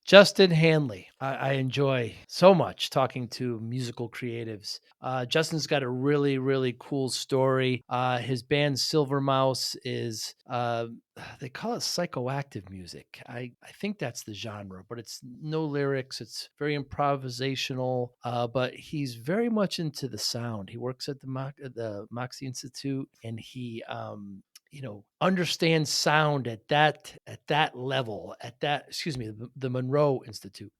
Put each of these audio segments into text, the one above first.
Justin Handley. I enjoy so much talking to musical creatives. Justin's got a really, really cool story. His band Silvermouse is, they call it psychoactive music. I think that's the genre, but it's no lyrics. It's very improvisational, but he's very much into the sound. He works at the Moxie Institute, and he understands sound at that level, at that, excuse me, the Monroe Institute.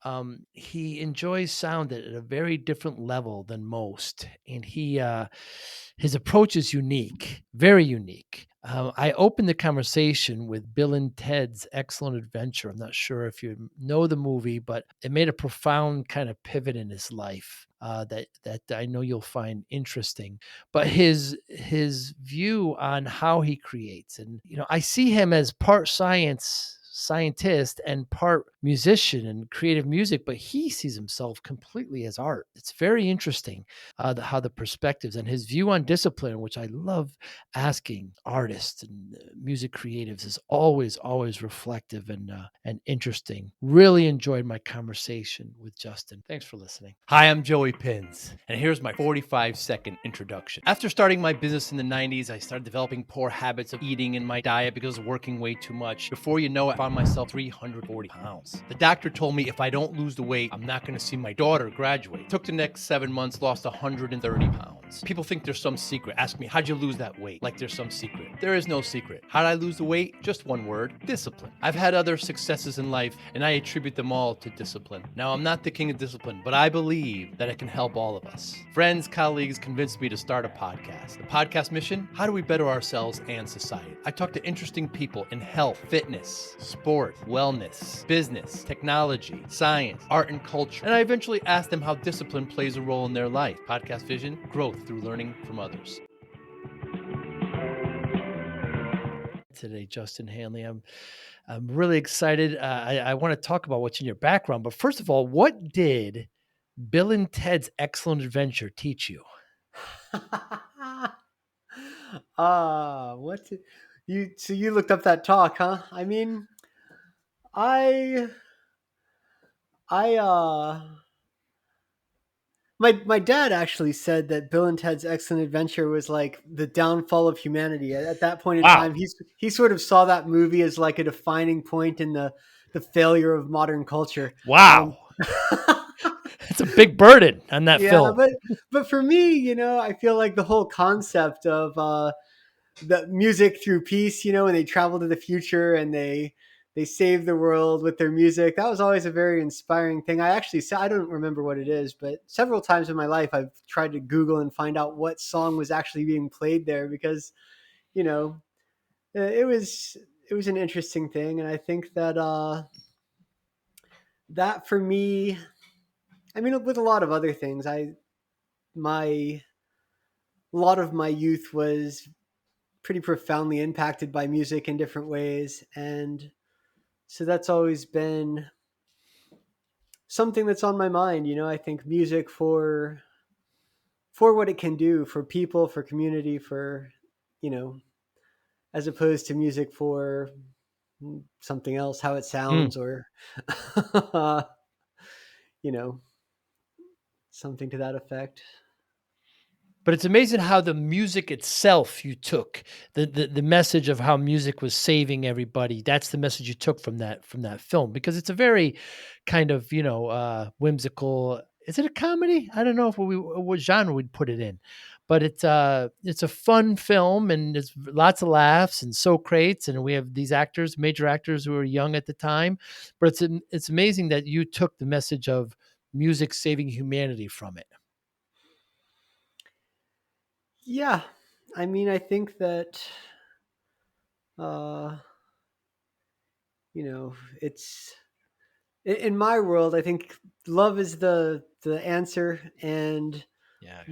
He enjoys sound at a very different level than most, and his approach is unique, very unique. I opened the conversation with Bill and Ted's Excellent Adventure. I'm not sure if you know the movie, but it made a profound kind of pivot in his life, that I know you'll find interesting. But his view on how he creates, and I see him as part scientist and part musician and creative music, but he sees himself completely as art. It's very interesting, how the perspectives and his view on discipline, which I love asking artists and music creatives, is always reflective and interesting. Really enjoyed my conversation with Justin. Thanks for listening. Hi, I'm Joey Pinz, and here's my 45-second introduction. After starting my business in the 90s, I started developing poor habits of eating in my diet because I was working way too much. Before you know it, I found myself 340 pounds. The doctor told me if I don't lose the weight, I'm not going to see my daughter graduate. Took the next 7 months, lost 130 pounds. People think there's some secret. Ask me, how'd you lose that weight? Like there's some secret. There is no secret. How'd I lose the weight? Just one word: discipline. I've had other successes in life, and I attribute them all to discipline. Now, I'm not the king of discipline, but I believe that it can help all of us. Friends, colleagues convinced me to start a podcast. The podcast mission: how do we better ourselves and society? I talk to interesting people in health, fitness, sport, wellness, business, technology, science, art, and culture. And I eventually ask them how discipline plays a role in their life. Podcast vision: growth through learning from others. Today, Justin Handley. I'm really excited. I want to talk about what's in your background, but first of all, what did Bill and Ted's Excellent Adventure teach you? What you so you looked up that talk, huh? I mean, I I my dad actually said that Bill and Ted's Excellent Adventure was like the downfall of humanity. At that point in Wow. time, he sort of saw that movie as like a defining point in the failure of modern culture. Um, Wow. It's a big burden on that yeah, film. but for me, I feel like the whole concept of the music through peace, when they travel to the future and they save the world with their music. That was always a very inspiring thing. I don't remember what it is, but several times in my life I've tried to Google and find out what song was actually being played there because, you know, it was an interesting thing, and I think that that for me, I mean, with a lot of other things, my a lot of my youth was pretty profoundly impacted by music in different ways, and so that's always been something that's on my mind. I think music for what it can do for people, for community, for you know, as opposed to music for something else, how it Mm. sounds, or you know, something to that effect. But it's amazing how the music itself you took, the message of how music was saving everybody. That's the message you took from that film, because it's a very kind of, whimsical. Is it a comedy? I don't know if what genre we'd put it in, but it's a fun film, and there's lots of laughs and Socrates, and we have these actors, major actors who were young at the time. But it's amazing that you took the message of music saving humanity from it. Yeah, I mean, I think that uh, it's in my world. I think love is the answer, and Yeah.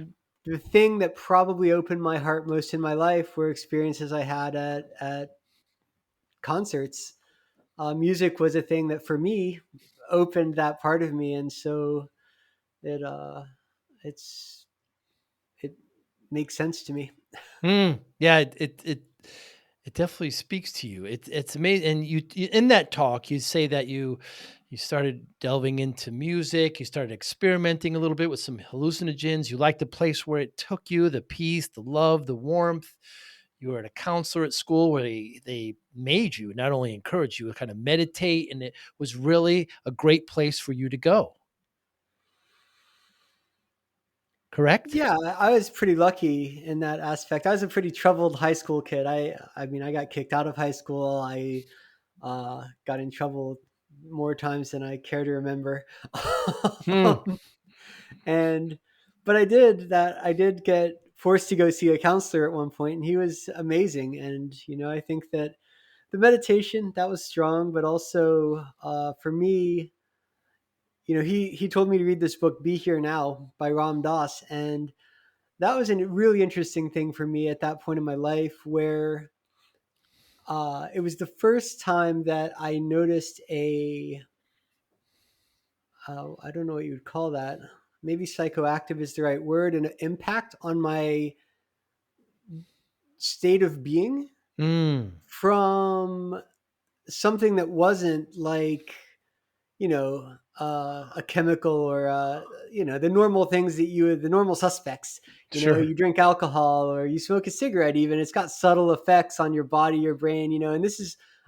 the thing that probably opened my heart most in my life were experiences I had at concerts. Music was a thing that for me opened that part of me, and so it it's it makes sense to me. Yeah, it definitely speaks to you. It's amazing. And in that talk, you say that You started delving into music, you started experimenting a little bit with some hallucinogens, you liked the place where it took you, the peace, the love, the warmth. You were at a counselor at school where they made you not only encourage you to kind of meditate, and it was really a great place for you to go, correct? Yeah, I was pretty lucky in that aspect. I was a pretty troubled high school kid. I mean, I got kicked out of high school. I got in trouble more times than I care to remember. Hmm. and but I did get forced to go see a counselor at one point, and he was amazing. And I think that the meditation, that was strong, but also for me, he told me to read this book, Be Here Now, by Ram Dass. And that was a really interesting thing for me at that point in my life, where it was the first time that I noticed I don't know what you would call that. Maybe psychoactive is the right word, an impact on my state of being Mm. from something that wasn't like, a chemical, or the normal things the normal suspects. Sure. You drink alcohol or you smoke a cigarette. Even it's got subtle effects on your body, your brain. And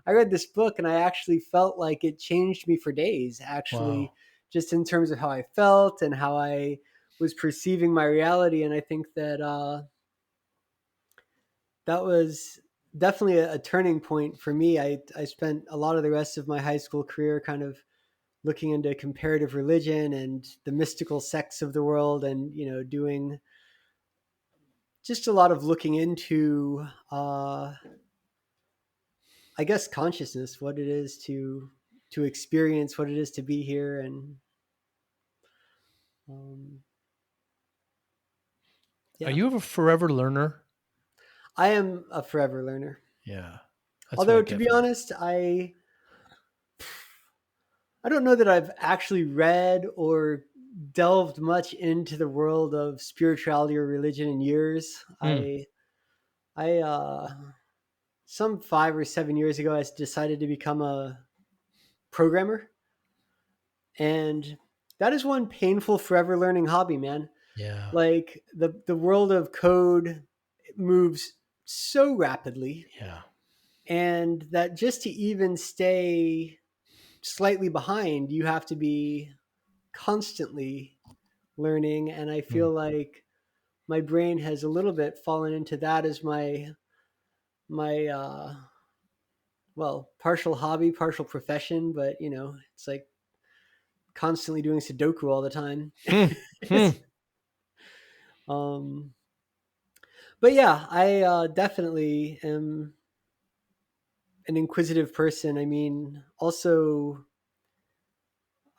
I read this book, and I actually felt like it changed me for days. Actually, Wow. just in terms of how I felt and how I was perceiving my reality. And I think that that was definitely a turning point for me. I spent a lot of the rest of my high school career kind of looking into comparative religion and the mystical sects of the world, and doing just a lot of looking into I guess consciousness, what it is to experience, what it is to be here. And um, Are yeah, you a forever learner? I am a forever learner. Yeah. That's what I Although, to get be from it. honest, I don't know that I've actually read or delved much into the world of spirituality or religion in years. Mm. I some 5 or 7 years ago, I decided to become a programmer, and that is one painful, forever learning hobby, man. Yeah. Like the world of code moves so rapidly, Yeah. and that just to even stay slightly behind, you have to be constantly learning. And I Mm. feel like my brain has a little bit fallen into that as my well, partial hobby, partial profession. But it's like constantly doing Sudoku all the time. Hmm. Hmm. um, but yeah, I definitely am an inquisitive person. I mean, also,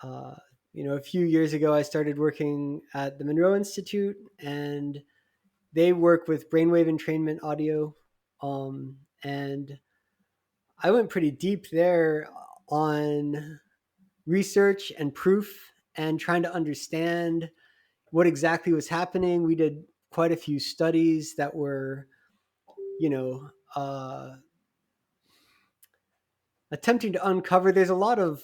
uh, a few years ago, I started working at the Monroe Institute, and they work with brainwave entrainment audio. And I went pretty deep there on research and proof, and trying to understand what exactly was happening. We did quite a few studies that were, you know, uh, attempting to uncover. There's a lot of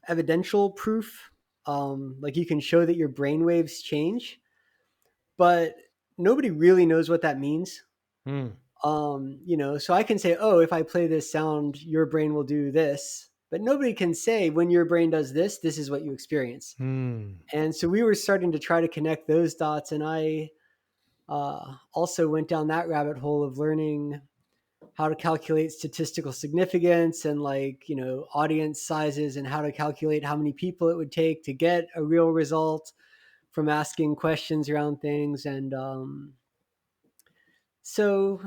evidential proof, like you can show that your brain waves change, but nobody really knows what that means. Mm. So I can say, oh, if I play this sound, your brain will do this, but nobody can say when your brain does this, this is what you experience. Mm. And so we were starting to try to connect those dots, and I also went down that rabbit hole of learning how to calculate statistical significance, and like audience sizes, and how to calculate how many people it would take to get a real result from asking questions around things. And so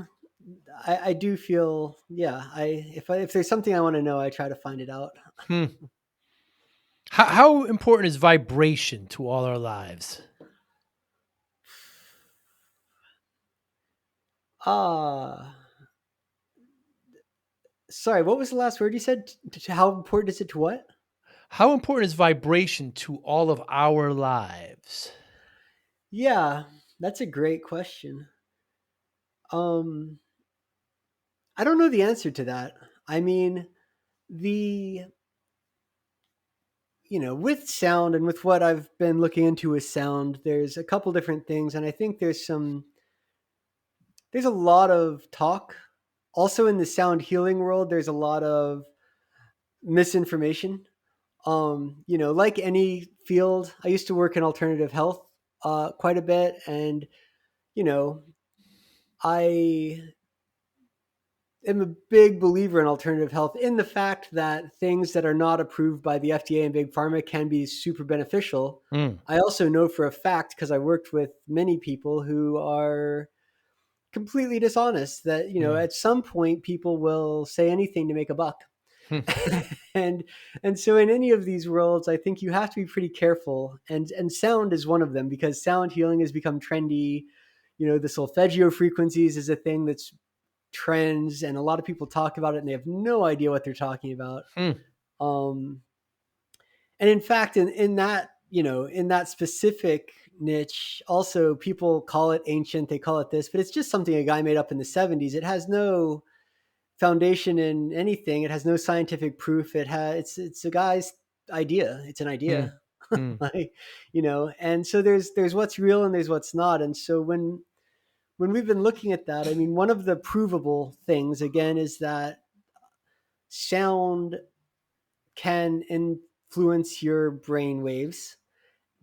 I do feel, yeah, if there's something I want to know, I try to find it out. Hmm. How important is vibration to all our lives? Ah, sorry, what was the last word you said? How important is it to what? How important is vibration to all of our lives? Yeah, that's a great question. um I don't know the answer to that. I mean, the with sound and with what I've been looking into with sound, there's a couple different things, and I think there's a lot of talk. Also, in the sound healing world, there's a lot of misinformation. Like any field, I used to work in alternative health quite a bit, and you know, I am a big believer in alternative health in the fact that things that are not approved by the FDA and big pharma can be super beneficial. Mm, I also know for a fact, because I worked with many people who are completely dishonest, that mm, at some point people will say anything to make a buck. hmm, and and so in any of these worlds, I think you have to be pretty careful, and sound is one of them, because sound healing has become trendy. The solfeggio frequencies is a thing that's trends, and a lot of people talk about it and they have no idea what they're talking about. hmm, um and in fact, in that, in that specific niche, also people call it ancient, they call it this, but it's just something a guy made up in the 70s. It has no foundation in anything. It has no scientific proof. It's a guy's idea. It's an hmm, idea. hmm, Like, and so there's what's real and there's what's not. And so when we've been looking at that, I mean, one of the provable things again is that sound can influence your brain waves.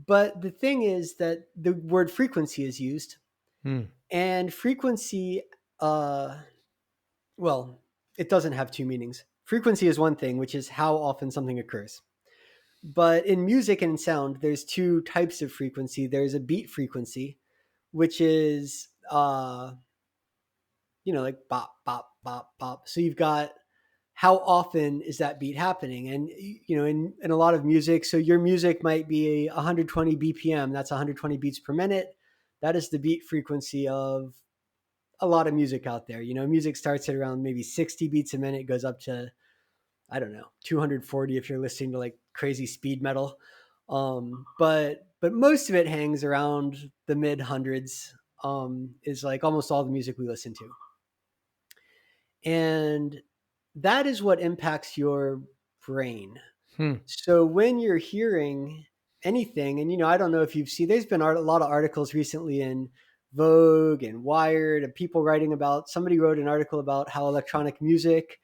But the thing is that the word frequency is used, hmm, and frequency, uh, well, it doesn't have two meanings. Frequency is one thing, which is how often something occurs. But in music and in sound, there's two types of frequency. There's a beat frequency, which is, like bop, bop, bop, bop. So you've got how often is that beat happening? And, in a lot of music, so your music might be 120 BPM. That's 120 beats per minute. That is the beat frequency of a lot of music out there. Music starts at around maybe 60 beats a minute, goes up to, I don't know, 240 if you're listening to like crazy speed metal. But most of it hangs around the mid hundreds. Is like almost all the music we listen to, and that is what impacts your brain. hmm, So when you're hearing anything, and I don't know if you've seen, there's been a lot of articles recently in Vogue and Wired, and people writing about. Somebody wrote an article about how electronic music,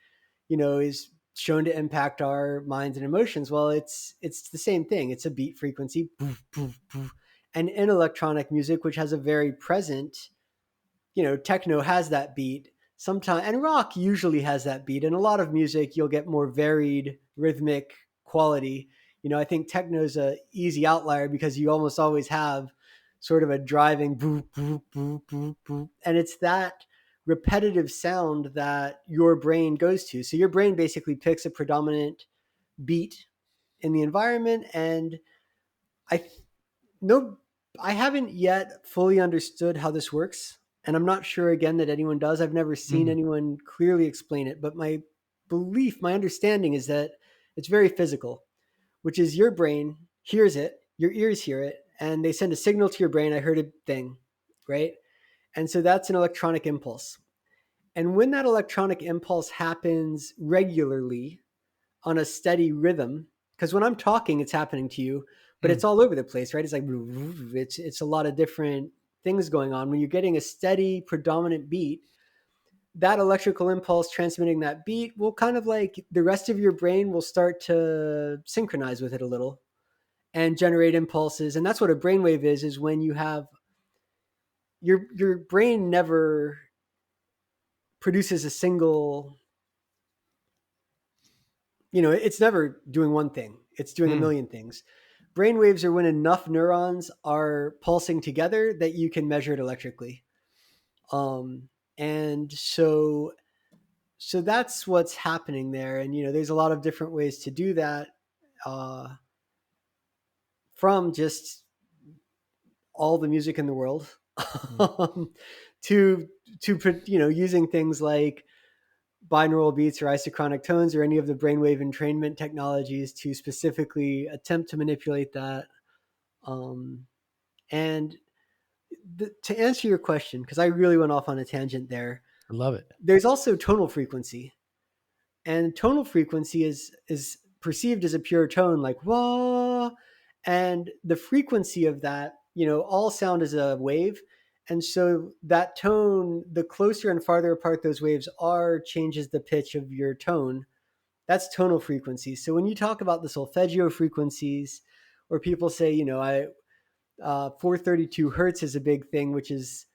is shown to impact our minds and emotions. Well, it's the same thing. It's a beat frequency, boof, boof, boof. And in electronic music, which has a very present, techno has that beat sometimes, and rock usually has that beat. In a lot of music, you'll get more varied rhythmic quality. I think techno's a easy outlier because you almost always have sort of a driving boop, boop, boop, boop, boop. And it's that repetitive sound that your brain goes to. So your brain basically picks a predominant beat in the environment. And I no, I haven't yet fully understood how this works, and I'm not sure again that anyone does. I've never seen hmm, anyone clearly explain it, but my understanding is that it's very physical, which is your brain hears it, your ears hear it, and they send a signal to your brain. I heard a thing, right? And so that's an electronic impulse. And when that electronic impulse happens regularly, on a steady rhythm, because when I'm talking, it's happening to you, but hmm, it's all over the place, right? It's like it's a lot of different things going on. When you're getting a steady, predominant beat, that electrical impulse transmitting that beat will kind of like the rest of your brain will start to synchronize with it a little and generate impulses. And that's what a brainwave is when you have your brain never produces a single, it's never doing one thing. It's doing a hmm. million things. Brainwaves are when enough neurons are pulsing together that you can measure it electrically. And so that's what's happening there. And there's a lot of different ways to do that, uh, from just all the music in the world, Mm. to using things like binaural beats or isochronic tones or any of the brainwave entrainment technologies to specifically attempt to manipulate that. Um, and to answer your question, because I really went off on a tangent there, I love it. there's also tonal frequency, and tonal frequency is perceived as a pure tone, like wah, and the frequency of that, all sound is a wave. And so that tone, the closer and farther apart those waves are, changes the pitch of your tone. That's tonal frequencies. So when you talk about the solfeggio frequencies, or people say, 432 hertz is a big thing, which is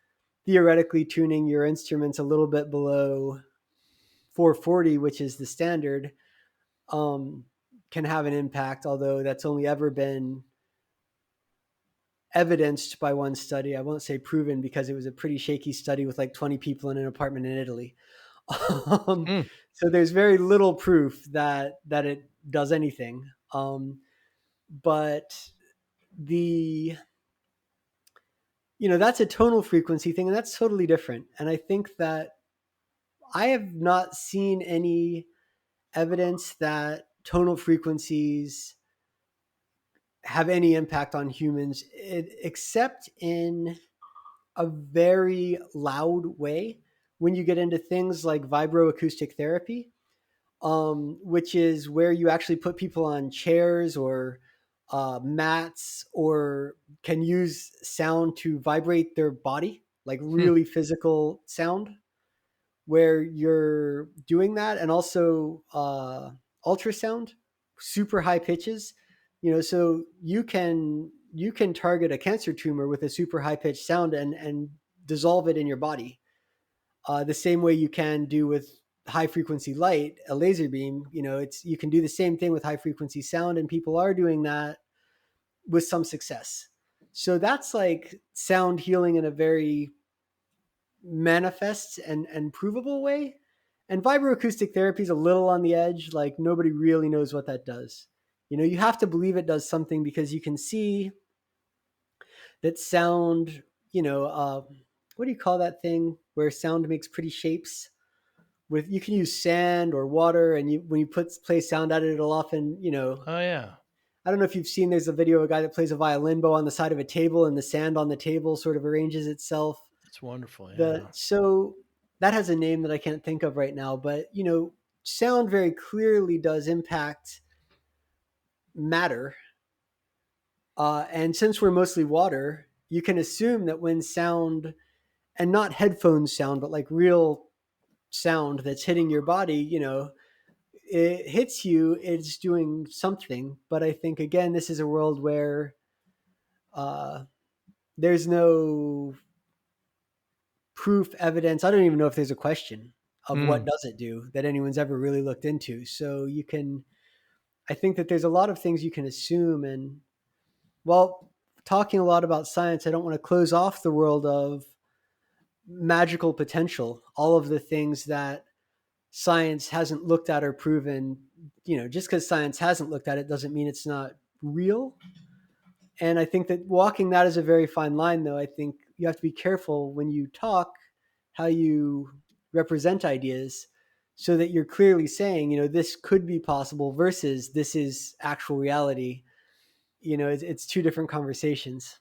theoretically tuning your instruments a little bit below 440, which is the standard, can have an impact, although that's only ever been evidenced by one study. I won't say proven because it was a pretty shaky study with like 20 people in an apartment in Italy. um, Mm. so there's very little proof that it does anything. But the that's a tonal frequency thing, and that's totally different. And I think that I have not seen any evidence that tonal frequencies have any impact on humans, except in a very loud way when you get into things like vibroacoustic therapy, which is where you actually put people on chairs or mats, or can use sound to vibrate their body, like Hmm. really physical sound, where you're doing that, and also ultrasound, super high pitches. So you can target a cancer tumor with a super high pitched sound and dissolve it in your body, the same way you can do with high frequency light, a laser beam. You can do the same thing with high frequency sound, and people are doing that with some success. So that's like sound healing in a very manifest and provable way. And vibroacoustic therapy is a little on the edge. Like nobody really knows what that does. You have to believe it does something because you can see that sound, what do you call that thing where sound makes pretty shapes? You can use sand or water, and when you play sound at it, it'll often, Oh yeah, I don't know if you've seen, there's a video of a guy that plays a violin bow on the side of a table, and the sand on the table sort of arranges itself. that's wonderful. The Yeah. So that has a name that I can't think of right now, but sound very clearly does impact matter. And since we're mostly water, you can assume that when sound, and not headphones sound, but like real sound that's hitting your body, it hits you, it's doing something. But I think, again, this is a world where uh, there's no proof, evidence. I don't even know if there's a question of what Mm. does it do that anyone's ever really looked into. So I think that there's a lot of things you can assume. And well, talking a lot about science, I don't want to close off the world of magical potential, all of the things that science hasn't looked at or proven. Just because science hasn't looked at it doesn't mean it's not real. And I think that walking that is a very fine line, though. I think you have to be careful when you talk how you represent ideas, so that you're clearly saying, this could be possible versus this is actual reality. It's two different conversations.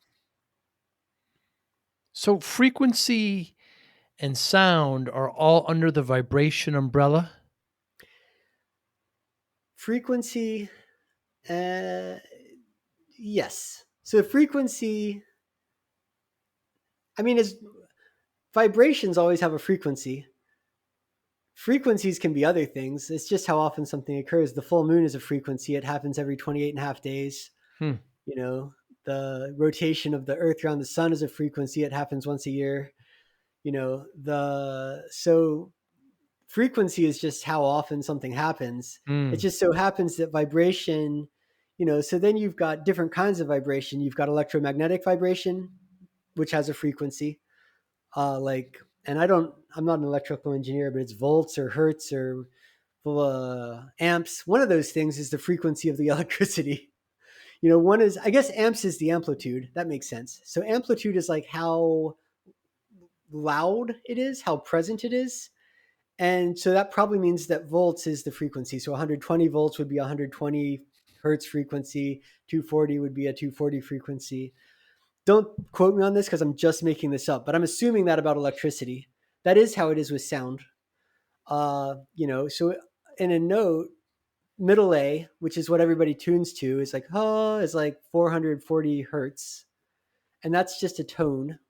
So frequency and sound are all under the vibration umbrella. Frequency, uh, yes. So frequency, I mean, is vibrations always have a frequency. Frequencies can be other things. It's just how often something occurs. The full moon is a frequency. It happens every 28 and a half days. Hmm. You know, the rotation of the earth around the sun is a frequency. It happens once a year. So frequency is just how often something happens. It Mm. just so happens that vibration, so then you've got different kinds of vibration. You've got electromagnetic vibration, which has a frequency. And I'm not an electrical engineer, but it's volts or hertz or amps. One of those things is the frequency of the electricity. One is, I guess, amps is the amplitude. That makes sense. So amplitude is like how loud it is, how present it is. And so that probably means that volts is the frequency. So 120 volts would be 120 hertz frequency. 240 would be a 240 frequency. Don't quote me on this because I'm just making this up, but I'm assuming that about electricity. That is how it is with sound. So in a note, middle A, which is what everybody tunes to, is like, oh, is like 440 hertz. And that's just a tone.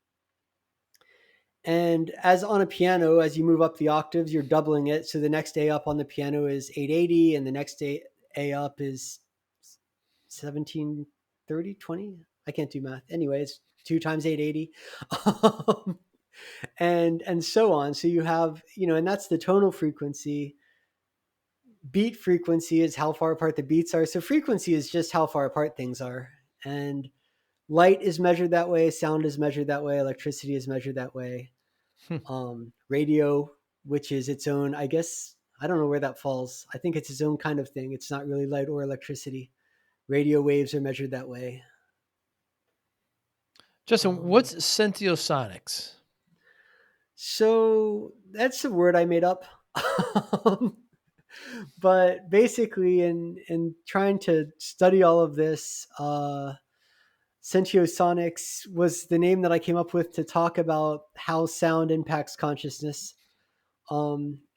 And as on a piano, as you move up the octaves, you're doubling it. So the next A up on the piano is 880, and the next A up is 1730, 20. I can't do math. Anyways, 2 times 880. And so on. So you have, and that's the tonal frequency. Beat frequency is how far apart the beats are. So frequency is just how far apart things are. And light is measured that way, sound is measured that way, electricity is measured that way. Hmm. Radio, which is its own, I guess, I don't know where that falls. I think it's its own kind of thing. It's not really light or electricity. Radio waves are measured that way. Justin, Um, what's sentiosonics? so that's a word I made up. But basically, in trying to study all of this, Sentiosonics was the name that I came up with to talk about how sound impacts consciousness,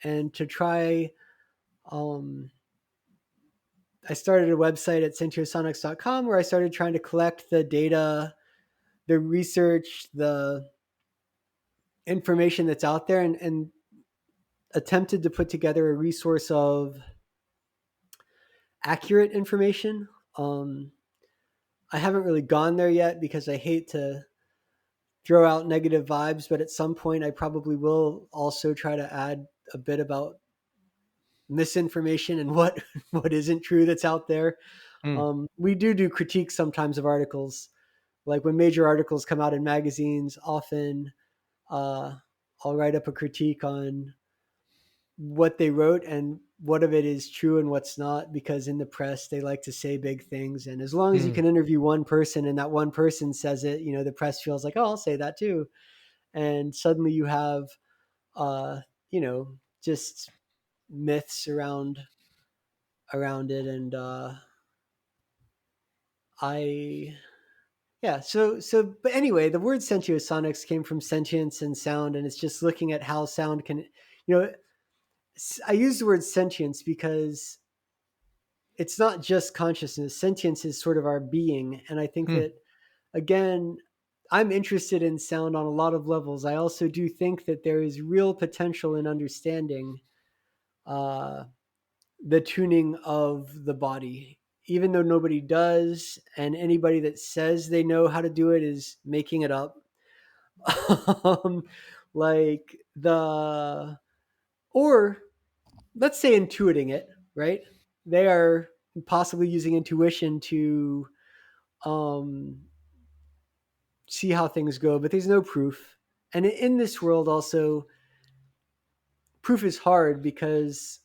and to try. Um, I started a website at sentiosonics.com where I started trying to collect the data, the research, the information that's out there, and attempted to put together a resource of accurate information. I haven't really gone there yet because I hate to throw out negative vibes, but at some point I probably will also try to add a bit about misinformation and what what isn't true that's out there. Mm, We do critiques sometimes of articles, like when major articles come out in magazines. Often, uh, I'll write up a critique on what they wrote and what of it is true and what's not, because in the press they like to say big things, and as long as you mm. can interview one person and that one person says it, the press feels like, oh, I'll say that too. And suddenly you have uh just myths around it. And I yeah so but anyway, the word sentiosonics came from sentience and sound, and it's just looking at how sound can, you know I use the word sentience because it's not just consciousness. Sentience is sort of our being. And I think Mm, that, again, I'm interested in sound on a lot of levels. I also do think that there is real potential in understanding uh, the tuning of the body, even though nobody does, and anybody that says they know how to do it is making it up. um, like the or let's say intuiting it, right? They are possibly using intuition to um, see how things go, but there's no proof. And in this world, also, proof is hard because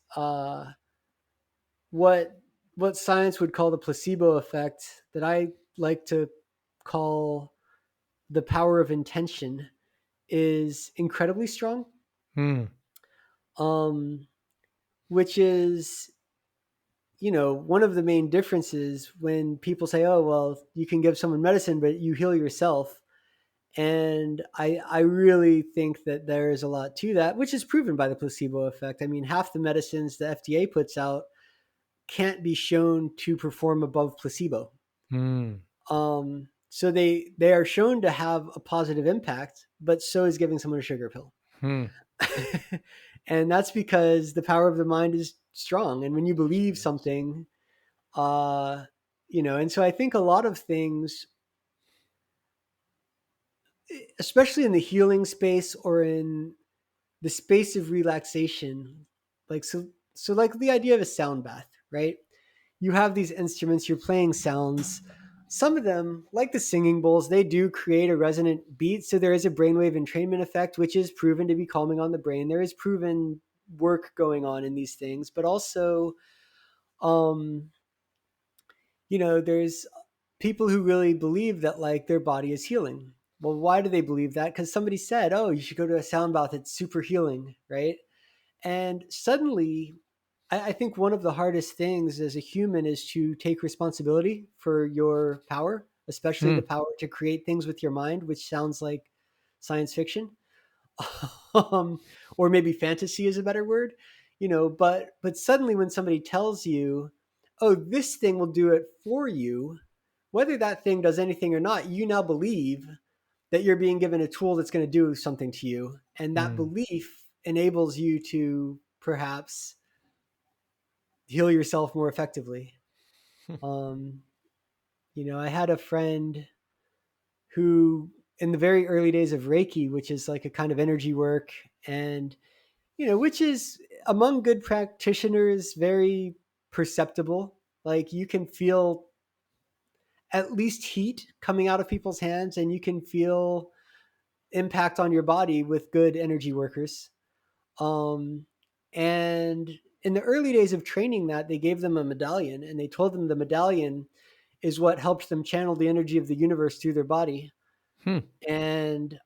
what what science would call the placebo effect, that I like to call the power of intention, is incredibly strong. mm, Um, which is, one of the main differences when people say, "Oh, well, you can give someone medicine, but you heal yourself." And I really think that there is a lot to that, which is proven by the placebo effect. I mean, half the medicines the FDA puts out can't be shown to perform above placebo. mm, So they are shown to have a positive impact, but so is giving someone a sugar pill. mm. And that's because the power of the mind is strong. And when you believe Yes. something, and so I think a lot of things, especially in the healing space or in the space of relaxation, like so like the idea of a sound bath, right? You have these instruments, you're playing sounds. Some of them, like the singing bowls, they do create a resonant beat. So there is a brainwave entrainment effect, which is proven to be calming on the brain. There is proven work going on in these things, but also, um, there's people who really believe that, like, their body is healing. Well, why do they believe that? Because somebody said, "Oh, you should go to a sound bath. It's super healing," right? And suddenly, I think one of the hardest things as a human is to take responsibility for your power, especially the Mm, power to create things with your mind, which sounds like science fiction, or maybe fantasy is a better word. But suddenly, when somebody tells you, oh, this thing will do it for you. Whether that thing does anything or not, you now believe that you're being given a tool that's going to do something to you. And that Mm. belief enables you to perhaps heal yourself more effectively. Um, I had a friend who, in the very early days of Reiki, which is like a kind of energy work, and, which is among good practitioners very perceptible. Like you can feel at least heat coming out of people's hands, and you can feel impact on your body with good energy workers. Um, and in the early days of training that, they gave them a medallion, and they told them the medallion is what helped them channel the energy of the universe through their body. Hmm. And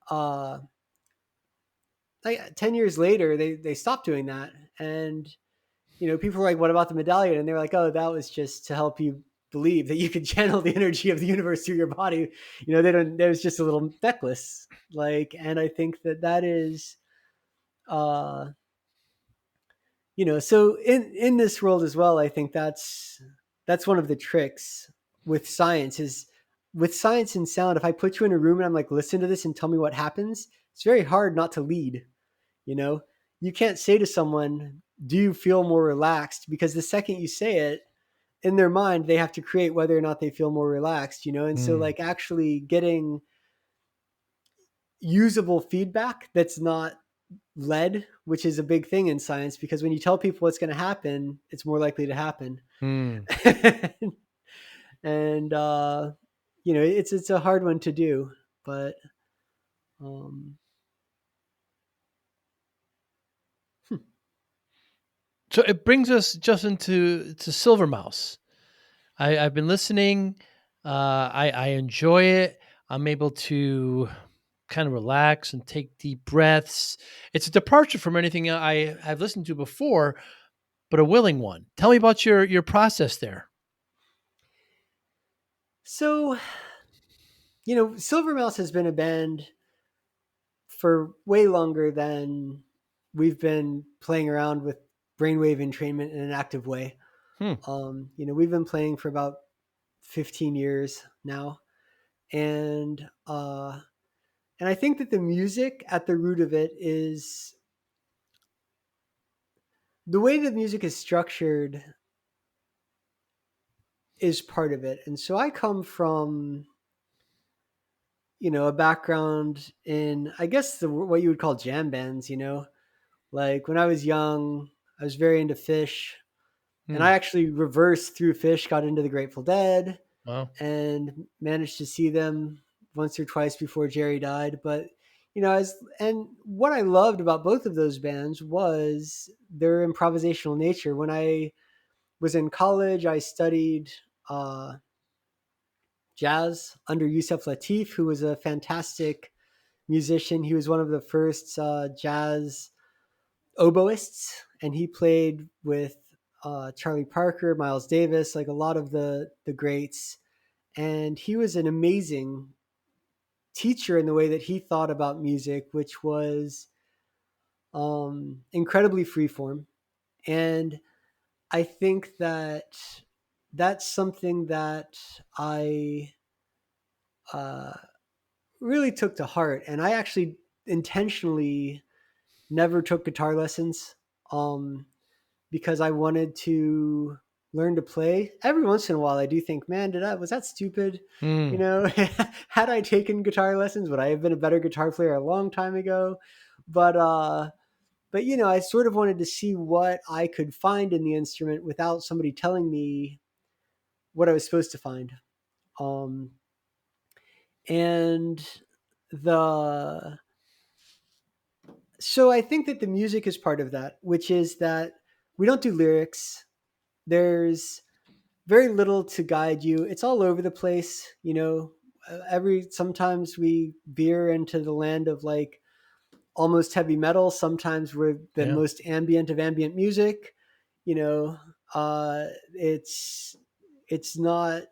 like 10 years later, they stopped doing that. And, people were like, what about the medallion? And they were like, oh, that was just to help you believe that you could channel the energy of the universe through your body. They don't, there's just a little necklace. Like, and I think that that is, uh, so in this world as well, I think that's one of the tricks with science is with science and sound. If I put you in a room and I'm like, listen to this and tell me what happens, it's very hard not to lead. You know, you can't say to someone, do you feel more relaxed? Because the second you say it, in their mind, they have to create whether or not they feel more relaxed, and so Mm. like actually getting usable feedback that's not lead, which is a big thing in science, because when you tell people what's going to happen, it's more likely to happen. Mm. And it's a hard one to do, but um, So it brings us just into Silvermouse. I've been listening. I enjoy it. I'm able to kind of relax and take deep breaths. It's a departure from anything I have listened to before, but a willing one. Tell me about your process there. so Silvermouse has been a band for way longer than we've been playing around with brainwave entrainment in an active way. Hmm. We've been playing for about 15 years now, and I think that the music at the root of it is the way the music is structured is part of it. And so I come from a background in, I guess, what you would call jam bands. Like when I was young, I was very into Fish, and Hmm. I actually reversed through Fish, got into the Grateful Dead, Wow. and managed to see them once or twice before Jerry died. But and what I loved about both of those bands was their improvisational nature. When I was in college, I studied uh, jazz under Yusef Lateef, who was a fantastic musician. He was one of the first jazz oboists, and he played with Charlie Parker, Miles Davis, like a lot of the greats. And he was an amazing teacher in the way that he thought about music, which was incredibly freeform. And I think that that's something that I uh, really took to heart. And I actually intentionally never took guitar lessons because I wanted to learn to play. Every once in a while, I do think, man, was that stupid? Hmm. Had I taken guitar lessons, would I have been a better guitar player a long time ago? But I sort of wanted to see what I could find in the instrument without somebody telling me what I was supposed to find. Um, and the so I think that the music is part of that, which is that we don't do lyrics. There's very little to guide you. It's all over the place. Every sometimes we veer into the land of like almost heavy metal. Sometimes we're the Yeah. most ambient of ambient music. You know, it's not.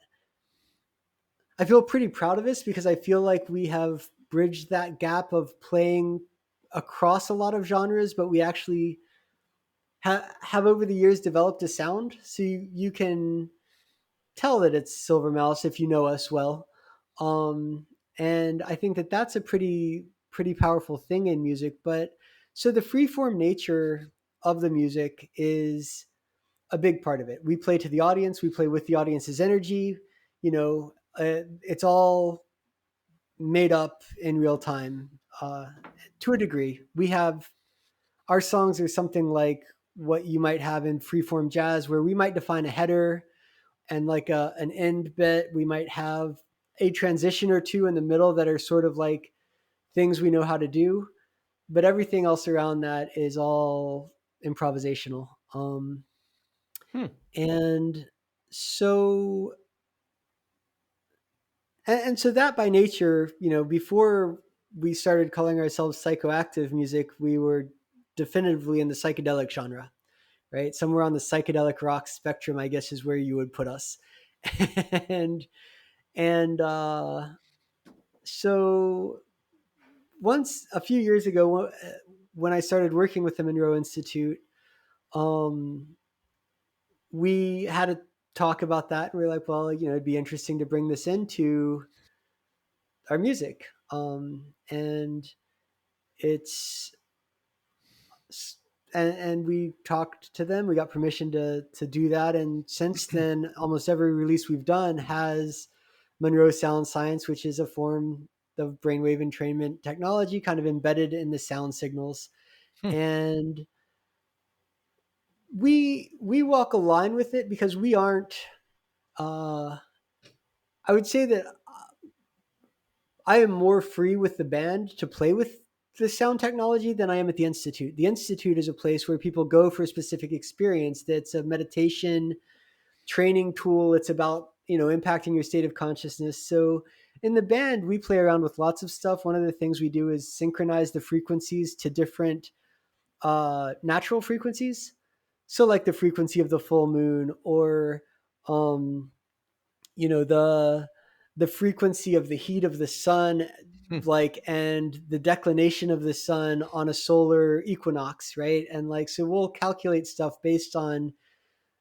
I feel pretty proud of this because I feel like we have bridged that gap of playing across a lot of genres, but we actually have over the years developed a sound, so you can tell that it's Silvermouse if you know us well. Um, and I think that that's a pretty powerful thing in music. But so the freeform nature of the music is a big part of it. We play to the audience. We play with the audience's energy. It's all made up in real time to a degree. We have our songs are something like what you might have in freeform jazz, where we might define a header and like an end bit. We might have a transition or two in the middle that are sort of like things we know how to do, but everything else around that is all improvisational. Hmm. And so and so that by nature, before we started calling ourselves psychoactive music, we were definitively in the psychedelic genre, right? Somewhere on the psychedelic rock spectrum, I guess, is where you would put us. and and so once a few years ago, when I started working with the Monroe Institute, um, we had a talk about that. And we were like, well, it'd be interesting to bring this into our music. And it's and we talked to them. We got permission to do that. And since then, almost every release we've done has Monroe Sound Science, which is a form of brainwave entrainment technology, kind of embedded in the sound signals. Hmm. And we walk a line with it because we aren't. Uh, I would say that I am more free with the band to play with the sound technology than I am at the Institute. The Institute is a place where people go for a specific experience. That's a meditation training tool. It's about, impacting your state of consciousness. So in the band, we play around with lots of stuff. One of the things we do is synchronize the frequencies to different natural frequencies. So like the frequency of the full moon, or um, the frequency of the heat of the sun, Hmm. like, and the declination of the sun on a solar equinox, right? And like, so we'll calculate stuff based on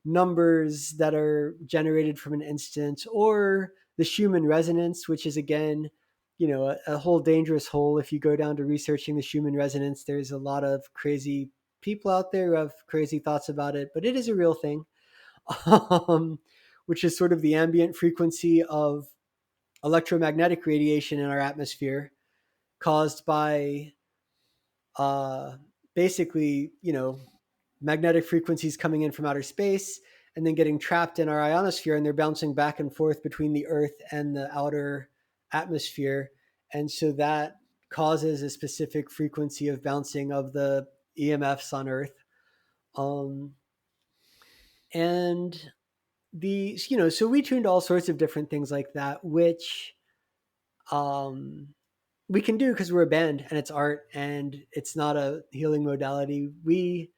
numbers that are generated from an instance, or the Schumann resonance, which is again, a whole dangerous hole. If you go down to researching the Schumann resonance, there's a lot of crazy people out there who have crazy thoughts about it, but it is a real thing. um, which is sort of the ambient frequency of electromagnetic radiation in our atmosphere, caused by uh, basically, magnetic frequencies coming in from outer space and then getting trapped in our ionosphere, and they're bouncing back and forth between the Earth and the outer atmosphere. And so that causes a specific frequency of bouncing of the EMFs on Earth. Um, and so we tuned all sorts of different things like that, which um, we can do because we're a band and it's art and it's not a healing modality. We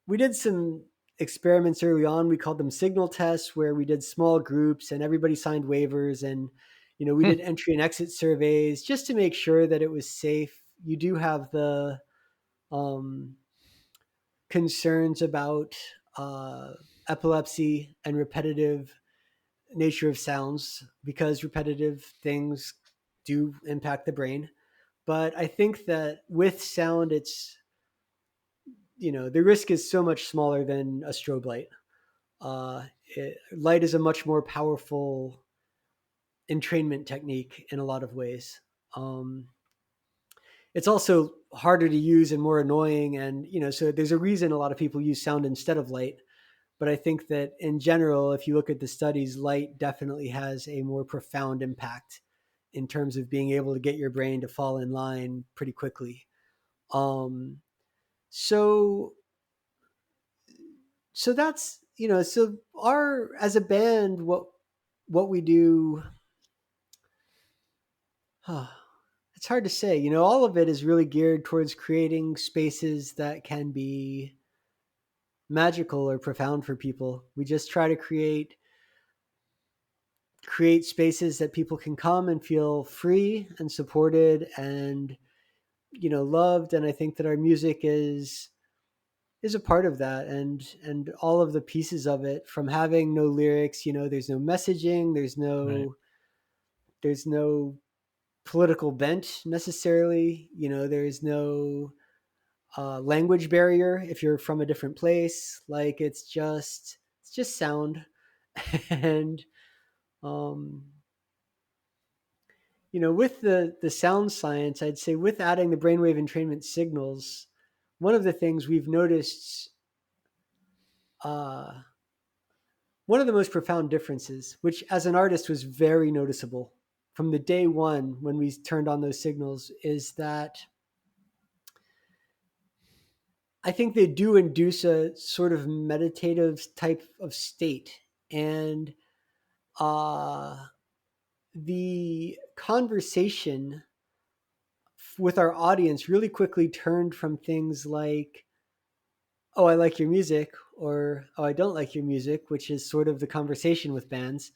did some experiments early on. We called them signal tests, where we did small groups and everybody signed waivers, and we Hmm. did entry and exit surveys just to make sure that it was safe. You do have the um, concerns about epilepsy and repetitive nature of sounds, because repetitive things do impact the brain. But I think that with sound, it's, the risk is so much smaller than a strobe light. Light is a much more powerful entrainment technique in a lot of ways. Um, it's also harder to use and more annoying, and so there's a reason a lot of people use sound instead of light. But I think that in general, if you look at the studies, light definitely has a more profound impact in terms of being able to get your brain to fall in line pretty quickly. Um, so so that's, so our, as a band, what we do, it's hard to say. All of it is really geared towards creating spaces that can be magical or profound for people. We just try to create spaces that people can come and feel free and supported and, loved. And I think that our music is is a part of that, and all of the pieces of it, from having no lyrics, there's no messaging, Right. there's no political bent necessarily, there's no language barrier if you're from a different place. Like it's just sound. And um with the sound science, I'd say with adding the brainwave entrainment signals, one of the things we've noticed, uh one of the most profound differences, which as an artist was very noticeable from the day one when we turned on those signals, is that I think they do induce a sort of meditative type of state. And uh, the conversation with our audience really quickly turned from things like, oh, I like your music, or oh, I don't like your music, which is sort of the conversation with bands,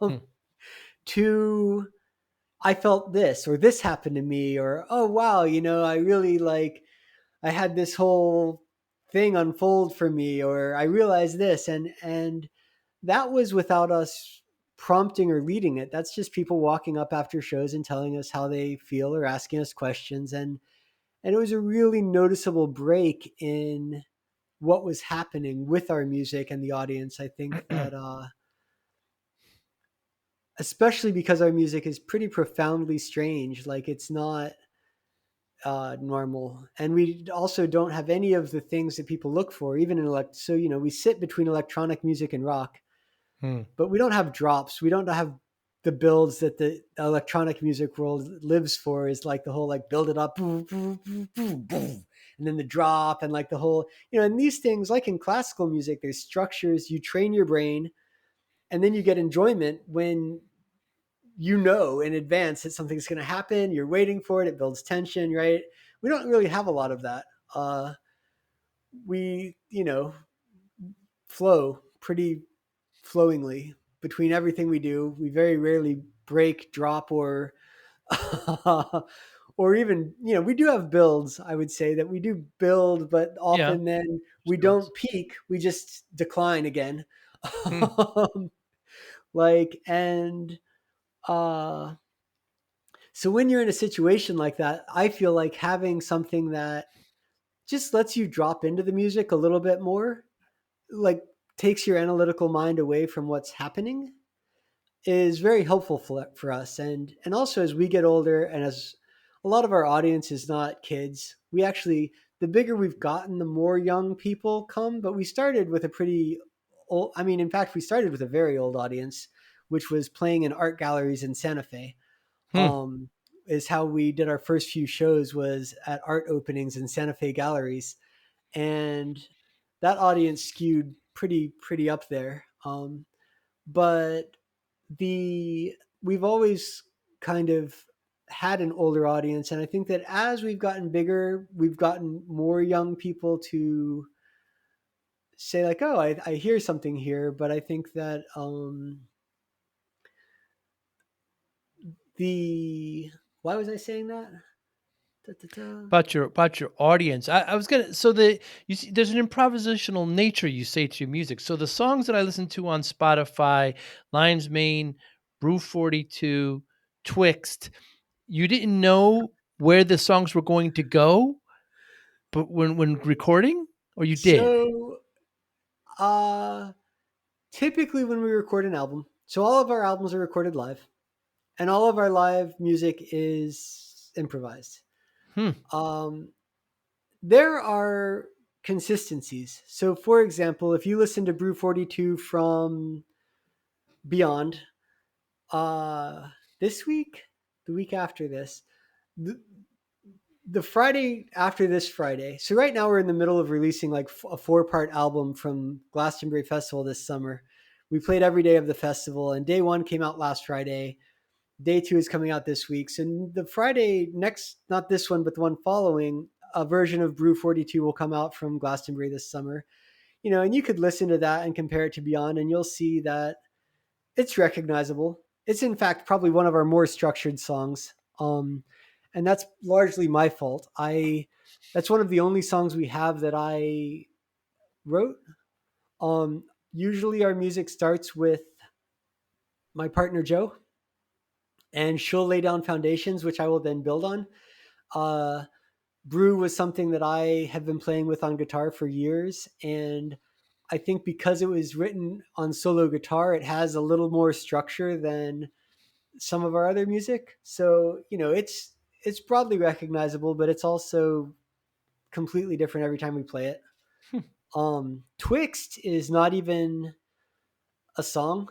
Hmm. to I felt this, or this happened to me, or oh, wow, I really like, I had this whole thing unfold for me, or I realized this. And that was without us prompting or leading it. That's just people walking up after shows and telling us how they feel or asking us questions. And it was a really noticeable break in what was happening with our music and the audience. I think that especially because our music is pretty profoundly strange, like it's not normal, and we also don't have any of the things that people look for, even in so we sit between electronic music and rock, Hmm. but we don't have drops. We don't have the builds that the electronic music world lives for, is like the whole like build it up, boom, boom, boom, boom, boom, and then the drop, and like the whole, and these things, like in classical music, there's structures. You train your brain, and then you get enjoyment when in advance that something's going to happen. You're waiting for it. It builds tension, right? We don't really have a lot of that. We, flow pretty flowingly between everything we do. We very rarely break, drop, or or even, we do have builds. I would say that we do build, but Yeah. often then we Builds. don't peak. We just decline again. Hmm. like and uh So when you're in a situation like that, I feel like having something that just lets you drop into the music a little bit more, like takes your analytical mind away from what's happening, is very helpful for us. And also, as we get older, and as a lot of our audience is not kids, we actually, the bigger we've gotten, the more young people come. But we started with a pretty old, I mean, in fact, we started with a very old audience, which was playing in art galleries in Santa Fe. Hmm. um, is how we did our first few shows, was at art openings in Santa Fe galleries, and that audience skewed pretty up there. But the we've always kind of had an older audience, and I think that as we've gotten bigger, we've gotten more young people to say like, "Oh, I hear something here." But I think that the why was I saying that? Da, da, da. About your audience. I was gonna so the you see there's an improvisational nature you say to your music. So the songs that I listen to on Spotify, Lion's Mane, Brew 42, Twixt, you didn't know where the songs were going to go, but when recording? Or you did? So Uh, typically when we record an album, so all of our albums are recorded live, and all of our live music is improvised. Hmm. Um, there are consistencies. So, for example, if you listen to Brew 42 from Beyond, uh, this week, the week after this, the, the Friday after this Friday. So right now we're in the middle of releasing like a 4-part album from Glastonbury Festival this summer. We played every day of the festival, and day one came out last Friday. Day two is coming out this week. So the Friday next, not this one, but the one following, a version of Brew 42 will come out from Glastonbury this summer. And you could listen to that and compare it to Beyond, and you'll see that it's recognizable. It's in fact probably one of our more structured songs. and that's largely my fault. I That's one of the only songs we have that I wrote. Usually our music starts with my partner Joe, and she'll lay down foundations, which I will then build on. Uh, Brew was something that I have been playing with on guitar for years, and I think because it was written on solo guitar, it has a little more structure than some of our other music. So it's broadly recognizable, but it's also completely different every time we play it. Twixt is not even a song.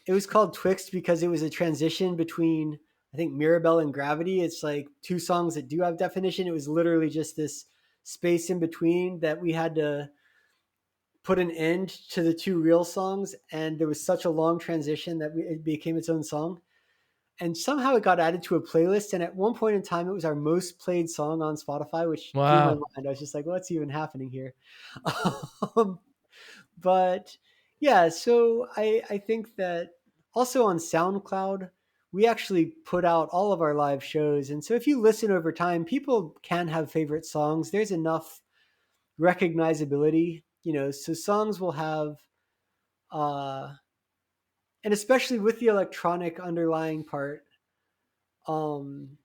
It was called Twixt because it was a transition between, I think, Mirabelle and Gravity. It's like two songs that do have definition. It was literally just this space in between that we had to put an end to the two real songs, and there was such a long transition that it became its own song. And somehow it got added to a playlist. And at one point in time, it was our most played song on Spotify, which blew my Wow. mind. I was just like, what's even happening here? um, but yeah, so I think that also on SoundCloud, we actually put out all of our live shows. And so if you listen over time, people can have favorite songs. There's enough recognizability, so songs will have, uh, and especially with the electronic underlying part, um,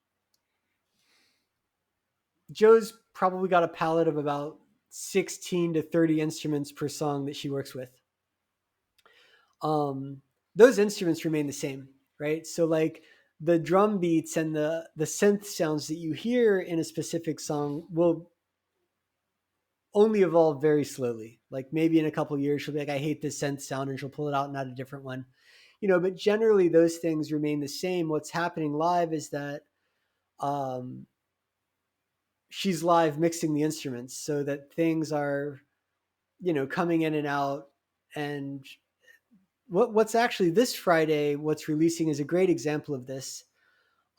Joe's probably got a palette of about 16 to 30 instruments per song that she works with. um, those instruments remain the same, right? So like the drum beats and the synth sounds that you hear in a specific song will only evolve very slowly. Like maybe in a couple of years, she'll be like, I hate this synth sound, and she'll pull it out and add a different one. But generally those things remain the same. What's happening live is that um, she's live mixing the instruments so that things are, coming in and out. And what's actually this Friday, what's releasing is a great example of this,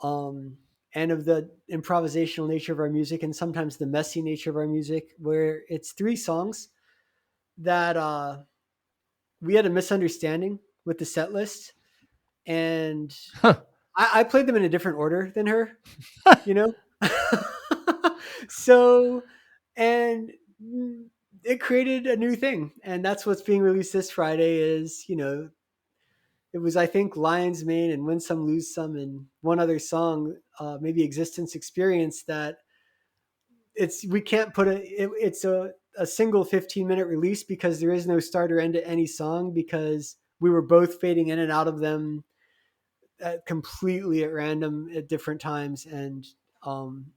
um, and of the improvisational nature of our music and sometimes the messy nature of our music, where it's three songs that we had a misunderstanding with the set list, and Huh. I played them in a different order than her, you know? So, and it created a new thing. And that's what's being released this Friday is, it was, I think, Lion's Mane and Win Some, Lose Some, and one other song, maybe Existence Experience, that we can't put it's a single 15-minute release because there is no start or end to any song because we were both fading in and out of them completely at random at different times. And, um,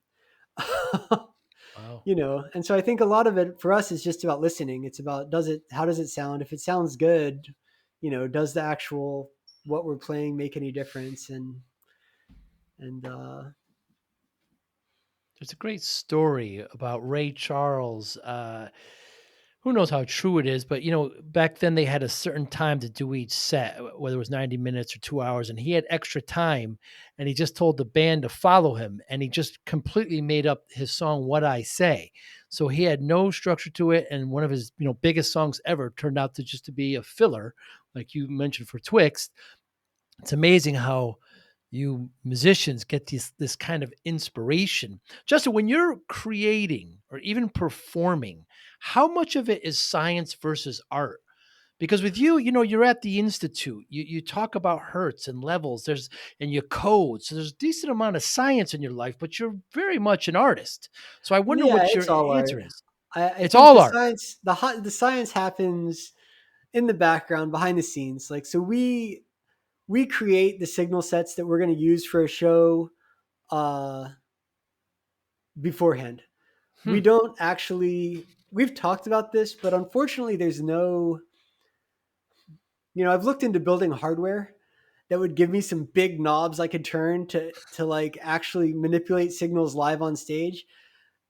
Wow. and so I think a lot of it for us is just about listening. It's about, how does it sound? If it sounds good, does the actual, what we're playing make any difference? And There's a great story about Ray Charles. Who knows how true it is, but back then they had a certain time to do each set, whether it was 90 minutes or 2 hours, and he had extra time, and he just told the band to follow him, and he just completely made up his song "What I Say." So he had no structure to it, and one of his biggest songs ever turned out to be a filler, like you mentioned for Twixt. It's amazing how you musicians get this kind of inspiration. Justin, when you're creating or even performing, how much of it is science versus art? Because with you, you're at the institute. You talk about hertz and levels. And you code. So there's a decent amount of science in your life, but you're very much an artist. So I wonder yeah, what your it's all art. answer is. I It's think all the art. science, the science happens in the background behind the scenes. Like, so we create the signal sets that we're going to use for a show uh, beforehand. Hmm. We don't actually. We've talked about this, but unfortunately, there's no. I've looked into building hardware that would give me some big knobs I could turn to like actually manipulate signals live on stage.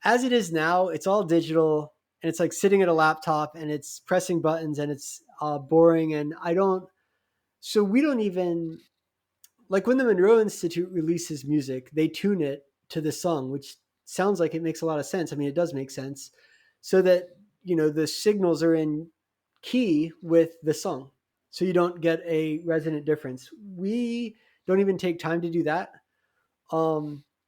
As it is now, it's all digital, and it's like sitting at a laptop and it's pressing buttons, and it's boring. And I don't. So we don't even, like, when the Monroe Institute releases music, they tune it to the song, which sounds like it makes a lot of sense. I mean, it does make sense, so that the signals are in key with the song, so you don't get a resonant difference. We don't even take time to do that.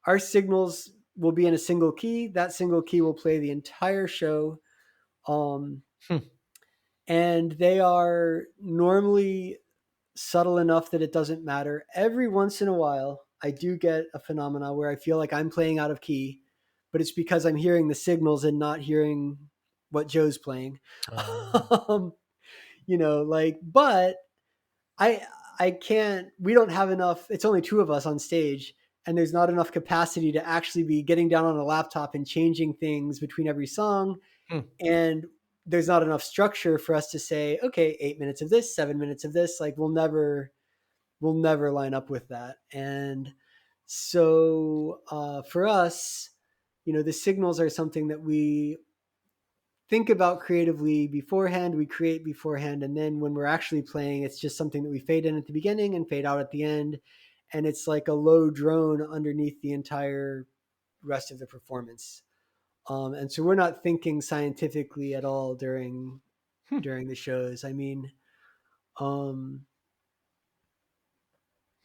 our signals will be in a single key. That single key will play the entire show. Um, Hmm. and they are normally subtle enough that it doesn't matter. Every once in a while, I do get a phenomena where I feel like I'm playing out of key, but it's because I'm hearing the signals and not hearing what Joe's playing. Um, um, like, but I I can't. We don't have enough. It's only two of us on stage, and there's not enough capacity to actually be getting down on a laptop and changing things between every song. hmm. And there's not enough structure for us to say, okay, 8 minutes of this, 7 minutes of this. Like we'll never line up with that. And so for us, the signals are something that we think about creatively beforehand, we create beforehand, and then when we're actually playing, it's just something that we fade in at the beginning and fade out at the end. And it's like a low drone underneath the entire rest of the performance. And so we're not thinking scientifically at all Hmm. during the shows. I mean, um,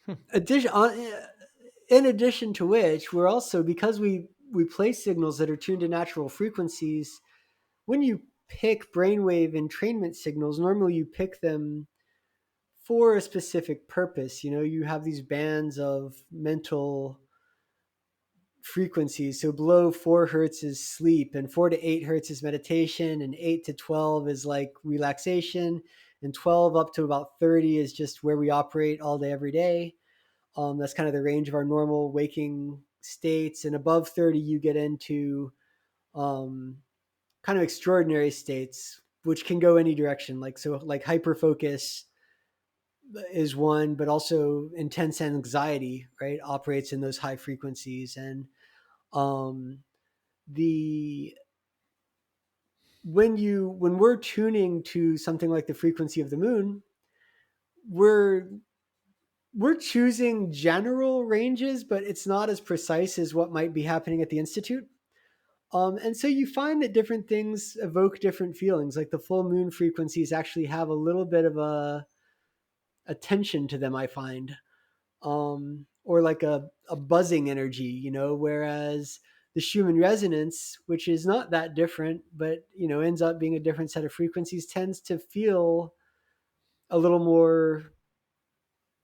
Hmm. addition, in addition to which, we're also, because we play signals that are tuned to natural frequencies. When you pick brainwave entrainment signals, normally you pick them for a specific purpose. You have these bands of mental frequencies. So below 4 hertz is sleep, and 4 to 8 hertz is meditation, and 8 to 12 is like relaxation, and 12 up to about 30 is just where we operate all day, every day. That's kind of the range of our normal waking states. And above 30, you get into um, kind of extraordinary states, which can go any direction. Like hyper focus is one, but also intense anxiety, right, operates in those high frequencies. And um, the when we're tuning to something like the frequency of the moon, we're we're choosing general ranges, but it's not as precise as what might be happening at the institute. And so you find that different things evoke different feelings. Like the full moon frequencies actually have a little bit of a tension to them, I find, or like a buzzing energy, whereas the Schumann resonance, which is not that different, but ends up being a different set of frequencies, tends to feel a little more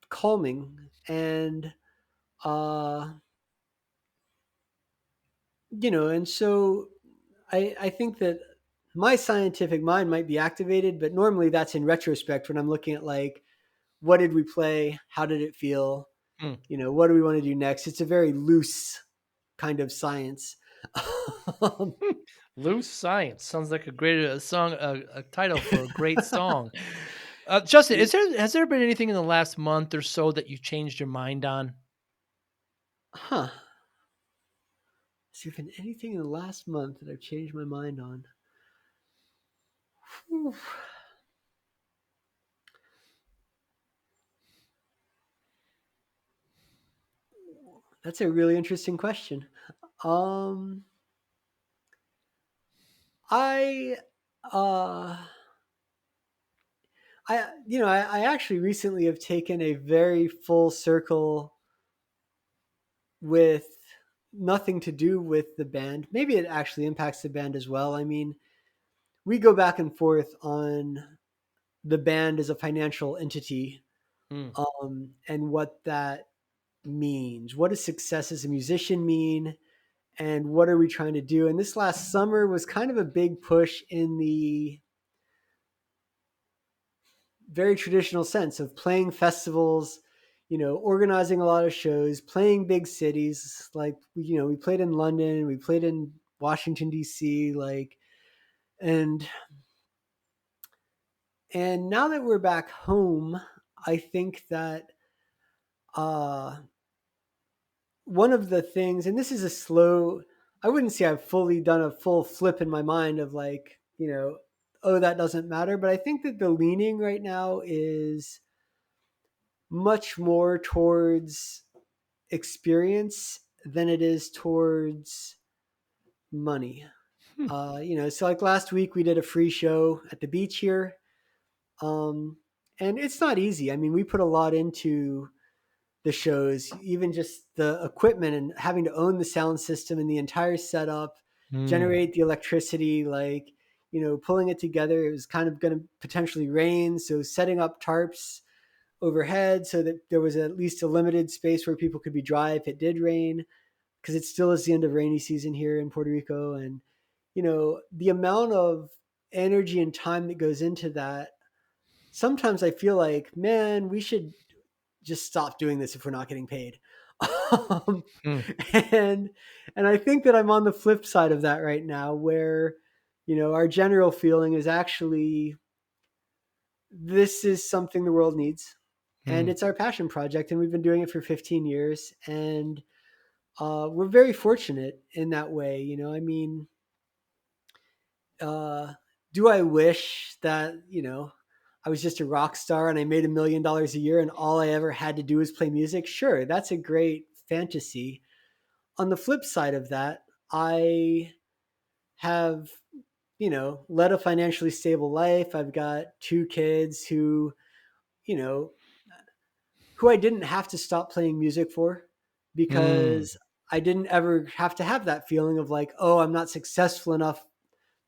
calming. And uh, and so I think that my scientific mind might be activated, but normally that's in retrospect when I'm looking at, like, what did we play? How did it feel? Hmm. What do we want to do next? It's a very loose kind of science. um, Hmm. Loose Science sounds like a great song, a title for a great song. Justin, has there been anything in the last month or so that you changed your mind on? huh. Has there been anything in the last month that I've changed my mind on? Whew. That's a really interesting question. Um, I, uh, I actually recently have taken a very full circle with nothing to do with the band. Maybe it actually impacts the band as well. I mean, we go back and forth on the band as a financial entity, Hmm. and what that means. What does success as a musician mean? And what are we trying to do? And this last summer was kind of a big push in the very traditional sense of playing festivals, organizing a lot of shows, playing big cities. Like, we played in London, we played in Washington, D.C., like, and and now that we're back home, I think that uh, one of the things, and this is a slow, I wouldn't say I've fully done a full flip in my mind of, like, oh, that doesn't matter. But I think that the leaning right now is much more towards experience than it is towards money. Hmm. So like last week we did a free show at the beach here. And it's not easy. I mean, we put a lot into the shows, even just the equipment and having to own the sound system and the entire setup, Mm, generate the electricity, like, pulling it together. It was kind of going to potentially rain. So setting up tarps overhead so that there was at least a limited space where people could be dry if it did rain, because it still is the end of rainy season here in Puerto Rico. And, the amount of energy and time that goes into that, sometimes I feel like, man, we should just stop doing this if we're not getting paid. um, mm, and and I think that I'm on the flip side of that right now, where our general feeling is actually this is something the world needs, and mm, it's our passion project, and we've been doing it for 15 years, and we're very fortunate in that way. I mean, uh, do I wish that I was just a rock star and I made $1 million a year and all I ever had to do was play music? Sure, that's a great fantasy. On the flip side of that, I have led a financially stable life. I've got two kids you know who I didn't have to stop playing music for, mm, because I didn't ever have to have that feeling of like, oh, I'm not successful enough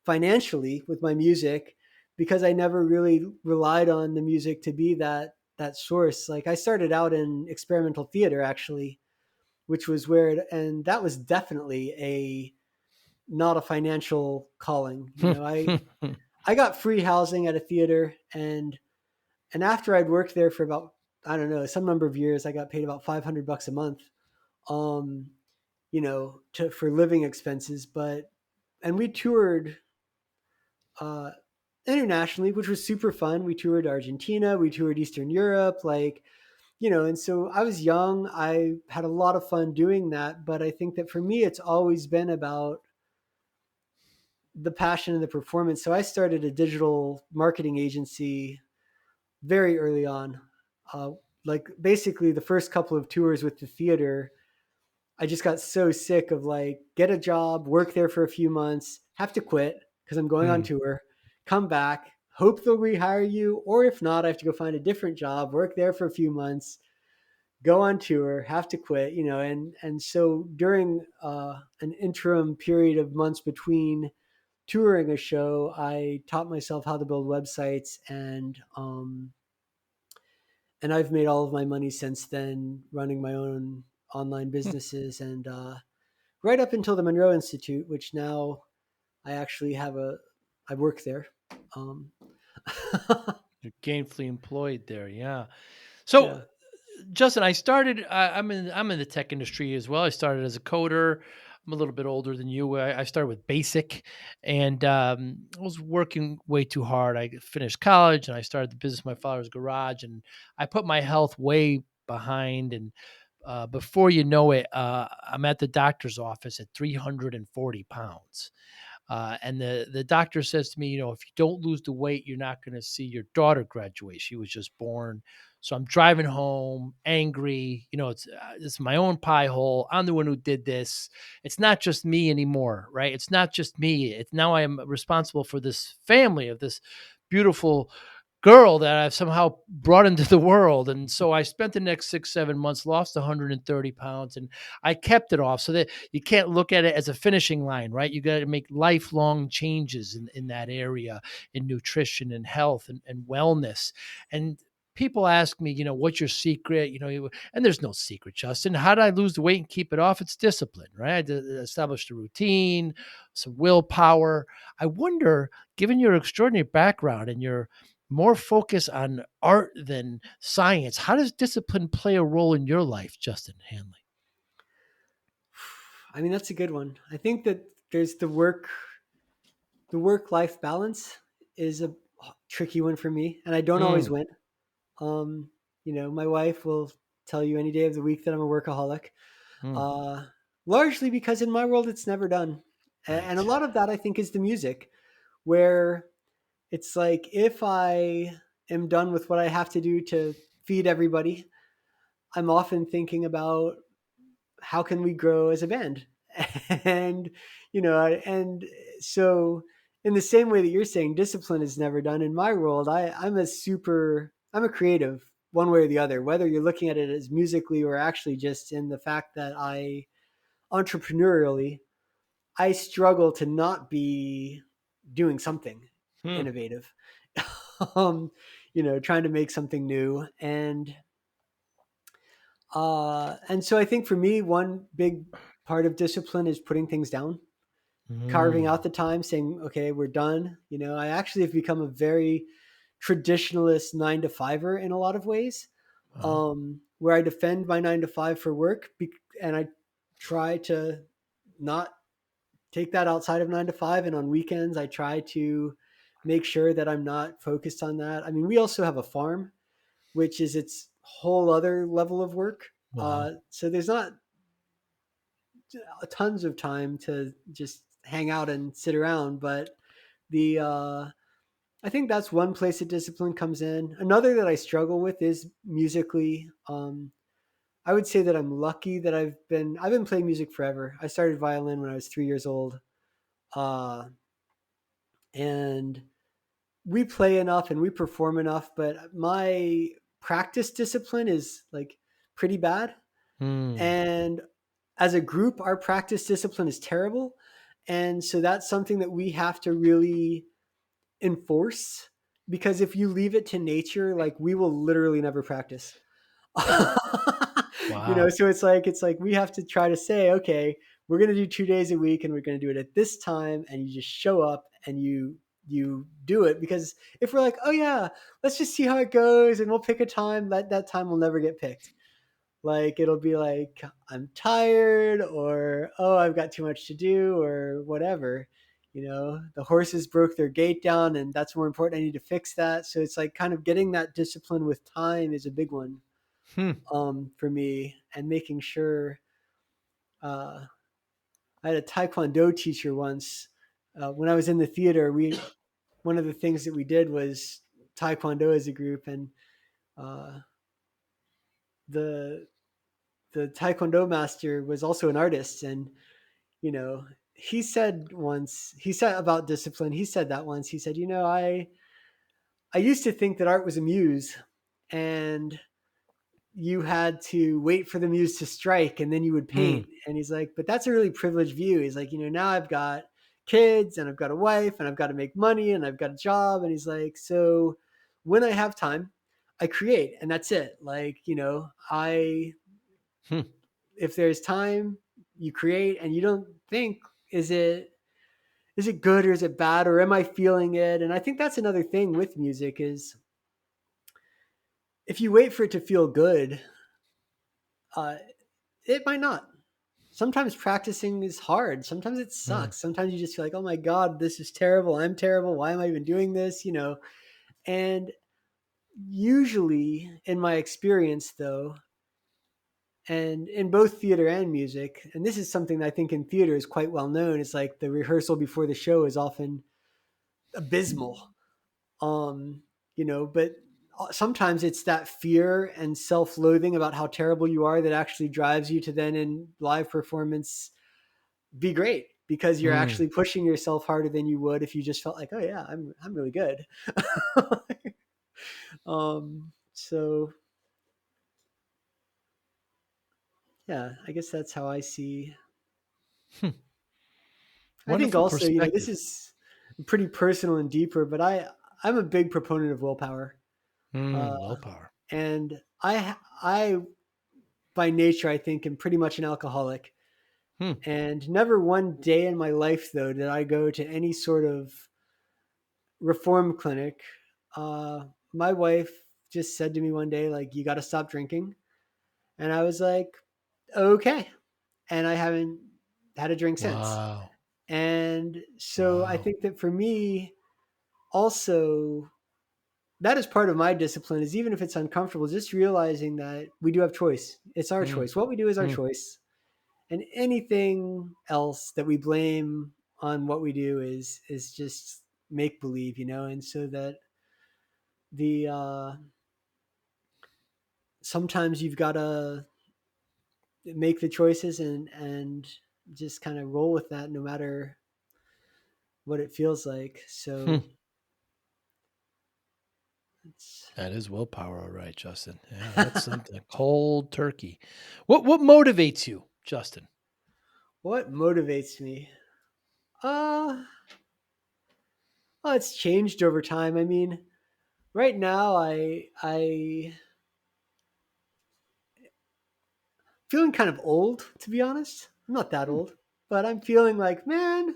financially with my music, because I never really relied on the music to be that source. Like, I started out in experimental theater, actually, which was where and that was definitely a not a financial calling. I got free housing at a theater, and after I'd worked there for about, I don't know, some number of years, I got paid about $500 a month, um, for living expenses. But and we toured uh, internationally, which was super fun. We toured Argentina, we toured Eastern Europe, like, and so I was young. I had a lot of fun doing that. But I think that for me, it's always been about the passion and the performance. So I started a digital marketing agency very early on. Uh, like, basically the first couple of tours with the theater, I just got so sick of, like, get a job, work there for a few months, have to quit because I'm going on mm. tour, come back, hope they'll rehire you, or if not, I have to go find a different job, work there for a few months, go on tour, have to quit, and so during an interim period of months between touring a show, I taught myself how to build websites, and I've made all of my money since then running my own online businesses, and right up until the Monroe Institute, which now I actually I work there. Um, You're gainfully employed there, yeah. So, yeah. Justin, I'm in the tech industry as well. I started as a coder. I'm a little bit older than you. I started with Basic, and I was working way too hard. I finished college, and I started the business in my father's garage, and I put my health way behind. And before you know it, I'm at the doctor's office at 340 pounds. And the doctor says to me, if you don't lose the weight, you're not going to see your daughter graduate. She was just born. So I'm driving home angry. It's my own pie hole. I'm the one who did this. It's not just me anymore, right? It's not just me. It's now I am responsible for this family of this beautiful girl that I've somehow brought into the world. And so I spent the next 6, 7 months, lost 130 pounds, and I kept it off. So that you can't look at it as a finishing line, right? You got to make lifelong changes in that area, in nutrition and health and wellness. And people ask me, what's your secret? And there's no secret, Justin. How did I lose the weight and keep it off? It's discipline, right? Established a routine, some willpower. I wonder, given your extraordinary background and your more focus on art than science, how does discipline play a role in your life, Justin Handley? I mean, that's a good one. I think that there's the work life balance is a tricky one for me, and I don't always Mm, win. Um, my wife will tell you any day of the week that I'm a workaholic. mm, Uh, Largely because in my world it's never done. And a right. lot of that, I think, is the music, where it's like, if I am done with what I have to do to feed everybody, I'm often thinking about how can we grow as a band. and and so, in the same way that you're saying discipline is never done, in my world, I'm a creative. one way or the other, whether you're looking at it as musically or actually just in the fact that I entrepreneurially, I struggle to not be doing something Hmm. innovative. um, trying to make something new. And so I think for me, one big part of discipline is putting things down, carving out Mm. the time, saying, okay, we're done. I actually have become a very traditionalist 9 to 5er in a lot of ways, Wow. where I defend my 9 to 5 for work, and I try to not take that outside of 9 to 5. And on weekends, I try to make sure that I'm not focused on that. I mean, we also have a farm, which is its whole other level of work. Wow. So there's not tons of time to just hang out and sit around, but the I think that's one place that discipline comes in. Another that I struggle with is musically. I would say that I'm lucky that I've been playing music forever. I started violin when I was 3 years old, uh, and we play enough and we perform enough. But my practice discipline is like pretty bad, Hmm. and as a group, our practice discipline is terrible. And so that's something that we have to really enforce, because if you leave it to nature, like we will literally never practice. Wow. So it's like we have to try to say, okay, we're going to do 2 days a week and we're going to do it at this time, and you just show up and you do it. Because if we're like, oh yeah, let's just see how it goes and we'll pick a time, that time will never get picked. Like it'll be like I'm tired, or oh, I've got too much to do, or whatever. The horses broke their gate down and that's more important, I need to fix that. So it's like kind of getting that discipline with time is a big one, Hmm. for me, and making sure. uh, I had a taekwondo teacher once. When I was in the theater, we one of the things that we did was taekwondo as a group. And uh, the the taekwondo master was also an artist. And you know he said about discipline, he said that once, he said, I used to think that art was a muse, and you had to wait for the muse to strike and then you would Hmm. paint. And he's like, but that's a really privileged view. He's like, now I've got kids and I've got a wife and I've got to make money and I've got a job. And he's like, so when I have time, I create, and that's it. Like, I Hmm. if there's time, you create, and you don't think, is it good or is it bad, or am I feeling it? And I think that's another thing with music is, if you wait for it to feel good, uh, it might not. Sometimes practicing is hard. Sometimes it Hmm. sucks. Sometimes you just feel like, oh my God, this is terrible. I'm terrible. Why am I even doing this? And usually, in my experience, though, and in both theater and music, and this is something that I think in theater is quite well known, is like the rehearsal before the show is often abysmal. Um, but sometimes it's that fear and self-loathing about how terrible you are that actually drives you to then in live performance be great, because you're Hmm. actually pushing yourself harder than you would if you just felt like, oh yeah, I'm really good. So yeah, I guess that's how I see. Hmm. I think Wonderful also, this perspective. is pretty personal and deeper, but I'm a big proponent of willpower. Uh, Hmm. Willpower. and I by nature, I think, am pretty much an alcoholic. Hmm. And never one day in my life, though, did I go to any sort of reform clinic. My wife just said to me one day, like, you got to stop drinking. And I was like, okay. And I haven't had a drink since. Wow. And so I Wow. think that for me, also, that is part of my discipline, is even if it's uncomfortable, just realizing that we do have choice. It's our Hmm. choice. What we do is our Hmm. choice. And anything else that we blame on what we do is just make believe, and so that the sometimes you've got to make the choices and just kind of roll with that, no matter what it feels like. Hmm. So It's That is willpower, all right, Justin. Yeah, that's something. Cold turkey. What motivates you, Justin? what motivates me. Uh, oh, it's changed over time. I mean, right now I feeling kind of old, to be honest. I'm not that Hmm. old, but I'm feeling like, man,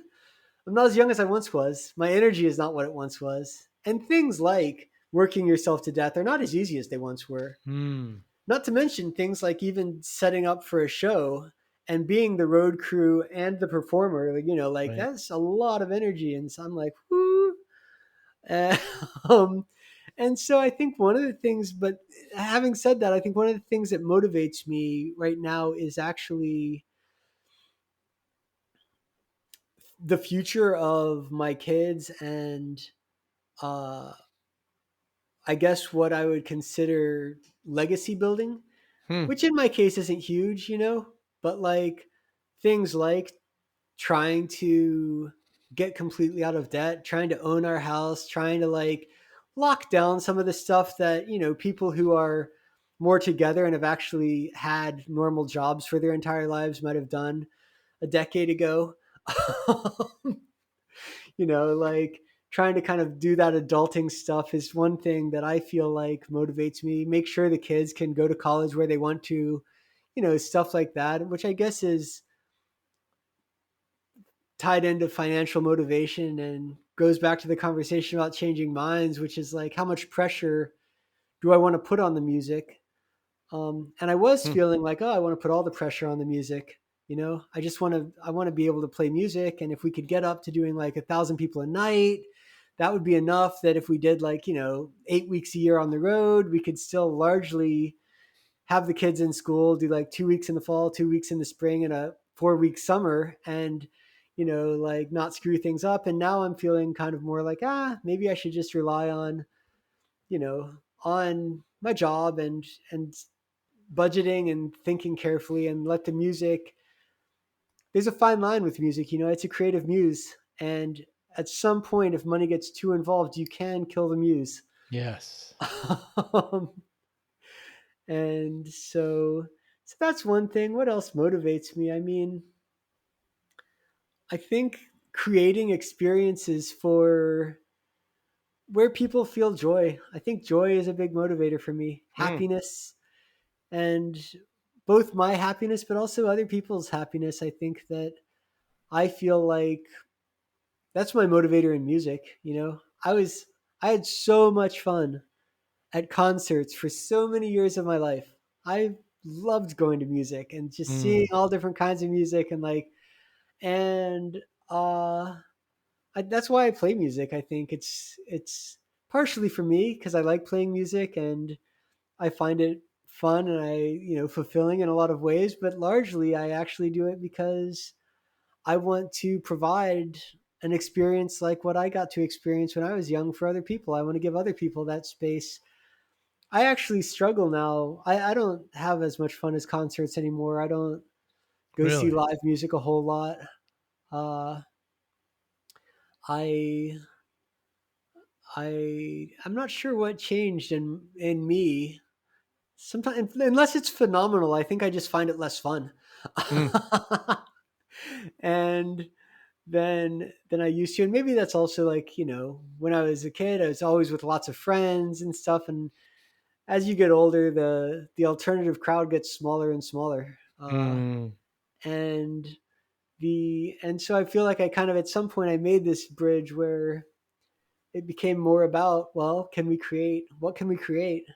I'm not as young as I once was. My energy is not what it once was. And things like working yourself to death are not as easy as they once were. Hmm. Not to mention things like even setting up for a show and being the road crew and the performer, like, like Right. that's a lot of energy. And so I'm like, whoo. Uh, um, and so I think one of the things, but having said that, I think one of the things that motivates me right now is actually the future of my kids and uh, I guess what I would consider legacy building, Hmm. which in my case isn't huge, but like things like trying to get completely out of debt, trying to own our house, trying to like lock down some of the stuff that, people who are more together and have actually had normal jobs for their entire lives might have done a decade ago. Like trying to kind of do that adulting stuff is one thing that I feel like motivates me. Make sure the kids can go to college where they want to, stuff like that, which I guess is tied into financial motivation and goes back to the conversation about changing minds, which is like how much pressure do I want to put on the music? And I was Hmm. feeling like, oh, I want to put all the pressure on the music. I want to be able to play music. And if we could get up to doing like 1,000 people a night, that would be enough that if we did like, 8 weeks a year on the road, we could still largely have the kids in school, do like 2 weeks in the fall, 2 weeks in the spring, and a 4 week summer, and like not screw things up. And now I'm feeling kind of more like, maybe I should just rely on my job and budgeting and thinking carefully and let the music. There's a fine line with music, it's a creative muse, and at some point, if money gets too involved, you can kill the muse. Yes. um, and so that's one thing. What else motivates me? I mean, I think creating experiences for where people feel joy. I think joy is a big motivator for me. Hmm. Happiness, and both my happiness but also other people's happiness. I think that I feel like that's my motivator in music. I had so much fun at concerts for so many years of my life. I loved going to music and just seeing Hmm. all different kinds of music and uh that's why I play music. I think it's partially for me because I like playing music and I find it fun and fulfilling in a lot of ways, but largely I actually do it because I want to provide an experience like what I got to experience when I was young for other people. I want to give other people that space. I actually struggle now. I don't have as much fun as concerts anymore. I don't go see Really? live music a whole lot. Uh, I I'm not sure what changed in me. Sometimes, unless it's phenomenal, I think I just find it less fun. Hmm. and than I used to. And maybe that's also like, when I was a kid, I was always with lots of friends and stuff. And as you get older, the alternative crowd gets smaller and smaller. Hmm. And and so I feel like I kind of at some point I made this bridge where it became more about, well, can we create what can we create?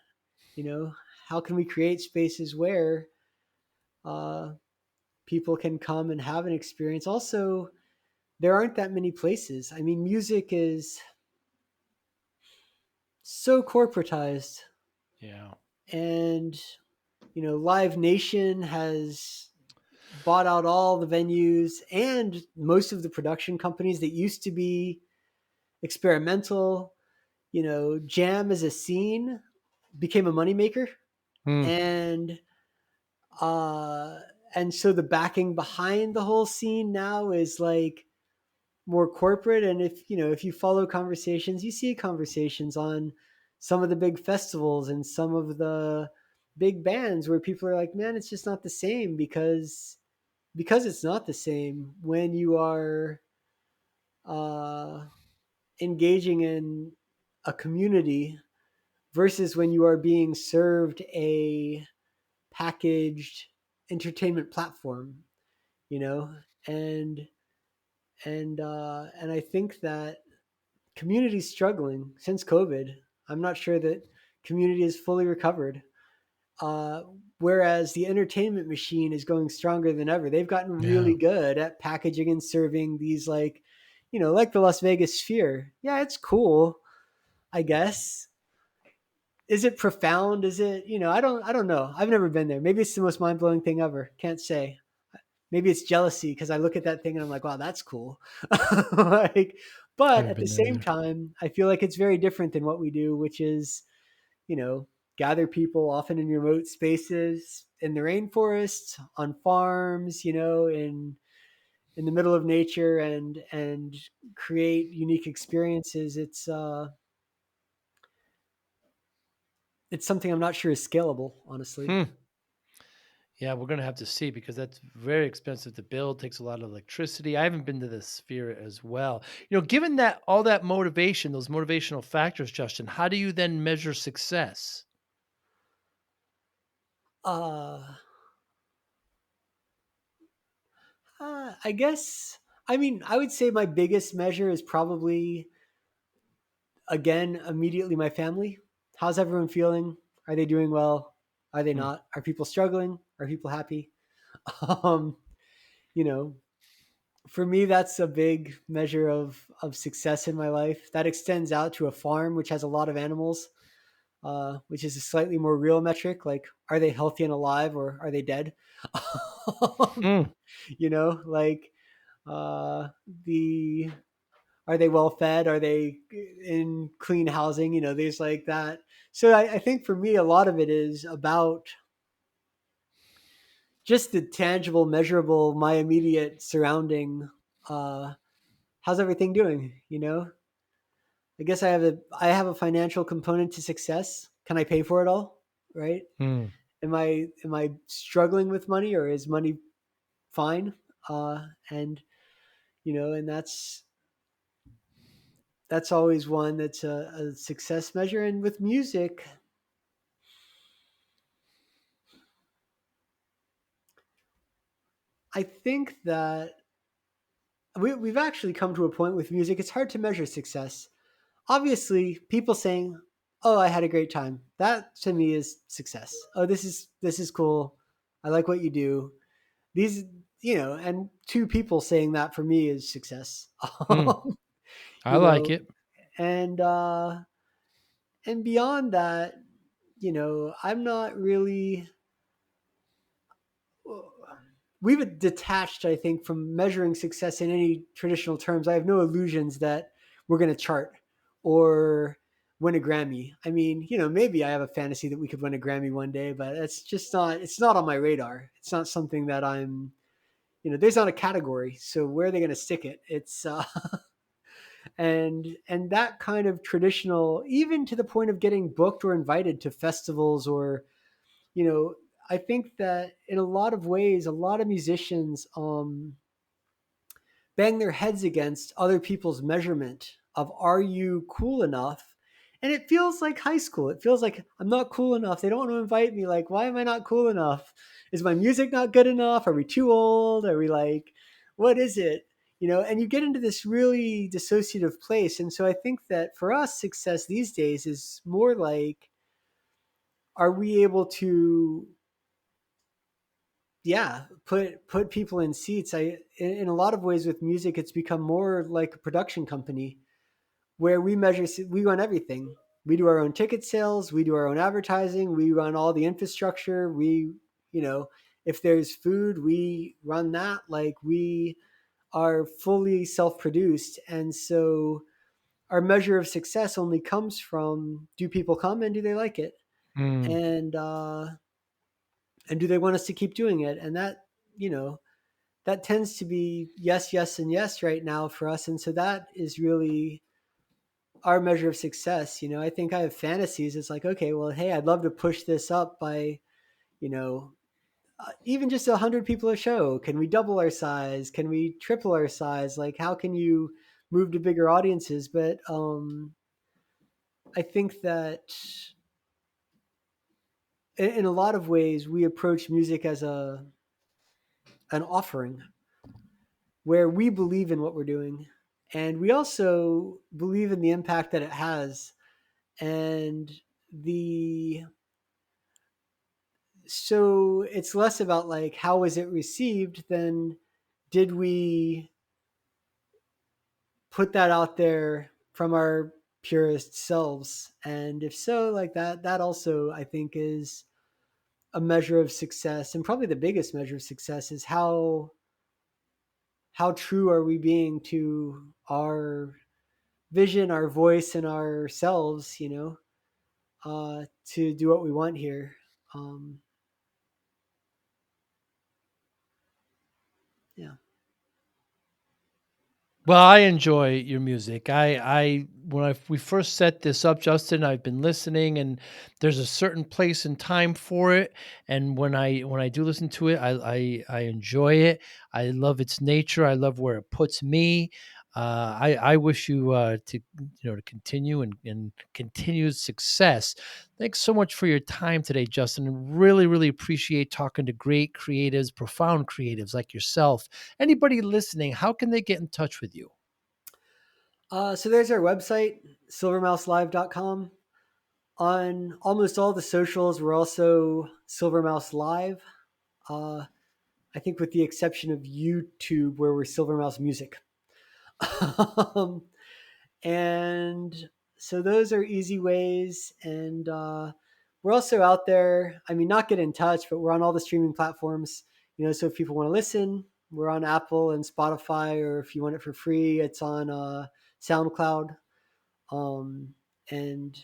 You know, how can we create spaces where uh, people can come and have an experience? Also, there aren't that many places. I mean, music is so corporatized, Yeah. and Live Nation has bought out all the venues and most of the production companies that used to be experimental. Jam as a scene became a moneymaker, Hmm. and uh, and so the backing behind the whole scene now is like more corporate. And if you follow conversations, you see conversations on some of the big festivals and some of the big bands where people are like, man, it's just not the same because it's not the same when you are uh, engaging in a community versus when you are being served a packaged entertainment platform, you know, and and I think that community is struggling since COVID. I'm not sure that community is fully recovered. Uh, Whereas the entertainment machine is going stronger than ever. They've gotten Yeah. really good at packaging and serving these like, like the Las Vegas Sphere. Yeah, it's cool, I guess. Is it profound? Is it, I don't know. I've never been there. Maybe it's the most mind blowing thing ever. Can't say. Maybe it's jealousy because I look at that thing and I'm like, wow, that's cool. Like, but Never at the been there same either. time, I feel like it's very different than what we do, which is, gather people often in remote spaces in the rainforests, on farms, in the middle of nature and create unique experiences. It's something I'm not sure is scalable, honestly. Hmm. Yeah, we're gonna have to see because that's very expensive to build, takes a lot of electricity. I haven't been to the sphere as well. Given that all that motivation, those motivational factors, Justin, how do you then measure success? Uh, I guess, I mean, I would say my biggest measure is probably, again, immediately my family. How's everyone feeling? Are they doing well? Are they Hmm. not? Are people struggling? Are people happy? Um, you know, for me, that's a big measure of success in my life. That extends out to a farm, which has a lot of animals, which is a slightly more real metric. Like, are they healthy and alive or are they dead? Hmm. Like uh, the are they well fed? Are they in clean housing? There's like that. So I think for me, a lot of it is about just the tangible, measurable, my immediate surrounding. Uh, how's everything doing? I guess I have a financial component to success. Can I pay for it all? Right? Hmm. Am I struggling with money or is money fine? And and that's always one that's a success measure. And with music, I think that we've actually come to a point with music. It's hard to measure success. Obviously, people saying, "Oh, I had a great time." That to me is success. Oh, this is cool. I like what you do. These, and two people saying that for me is success. Hmm. I you like know, it. and beyond that, I'm not really. We've detached, I think, from measuring success in any traditional terms. I have no illusions that we're going to chart or win a Grammy. I mean, maybe I have a fantasy that we could win a Grammy one day, but it's not on my radar. It's not something that there's not a category. So where are they going to stick it? And that kind of traditional, even to the point of getting booked or invited to festivals or, you know, I think that in a lot of ways, a lot of musicians bang their heads against other people's measurement of are you cool enough? And it feels like high school. It feels like I'm not cool enough. They don't want to invite me. Like, why am I not cool enough? Is my music not good enough? Are we too old? Are we like, what is it? And you get into this really dissociative place. And so I think that for us, success these days is more like, are we able to, yeah, put people in seats? In a lot of ways with music, it's become more like a production company where we run everything. We do our own ticket sales, we do our own advertising, we run all the infrastructure. You know, if there's food, we run that. Like we are fully self-produced, and so our measure of success only comes from do people come and do they like it, Hmm. and do they want us to keep doing it? And you know, that tends to be yes, yes, and yes right now for us, and so that is really our measure of success. I think I have fantasies. It's like, okay, well, hey, I'd love to push this up by, you know, even just 100 people a show. Can we double our size? Can we triple our size? Like, how can you move to bigger audiences? But I think that in a lot of ways, we approach music as an offering where we believe in what we're doing. And we also believe in the impact that it has. And the so it's less about like how was it received than did we put that out there from our purest selves, and if so, like that also I think is a measure of success, and probably the biggest measure of success is how true are we being to our vision, our voice, and ourselves, to do what we want here. um yeah. Well, I enjoy your music. We first set this up, Justin, I've been listening, and there's a certain place and time for it. And when I do listen to it, I enjoy it. I love its nature. I love where it puts me. I wish you to continue and continued success. Thanks so much for your time today, Justin. And really, really appreciate talking to great creatives, profound creatives like yourself. Anybody listening, how can they get in touch with you? So there's our website, silvermouselive.com. On almost all the socials, we're also Silvermouse Live. uh I think with the exception of YouTube, where we're Silvermouse Music. um, and so those are easy ways. And we're also out there. I mean, not get in touch, but we're on all the streaming platforms. So if people want to listen, we're on Apple and Spotify, or if you want it for free, it's on SoundCloud. And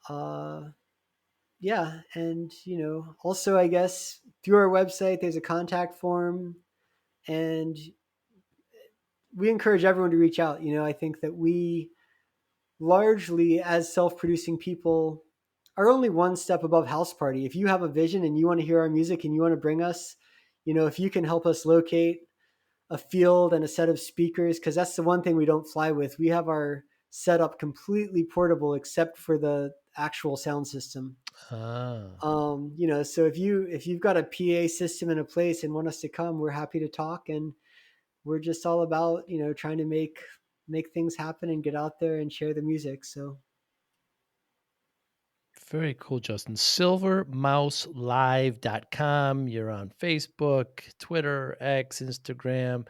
uh, yeah, and also I guess through our website, there's a contact form, and we encourage everyone to reach out. I think that we largely, as self-producing people, are only one step above house party. If you have a vision and you want to hear our music and you want to bring us, if you can help us locate a field and a set of speakers, because that's the one thing we don't fly with. We have our setup completely portable except for the actual sound system. Ah, So if you've got a PA system in a place and want us to come, we're happy to talk. And we're just all about trying to make things happen and get out there and share the music. So very cool, Justin. Silvermouselive.com. You're on Facebook, Twitter, X, Instagram,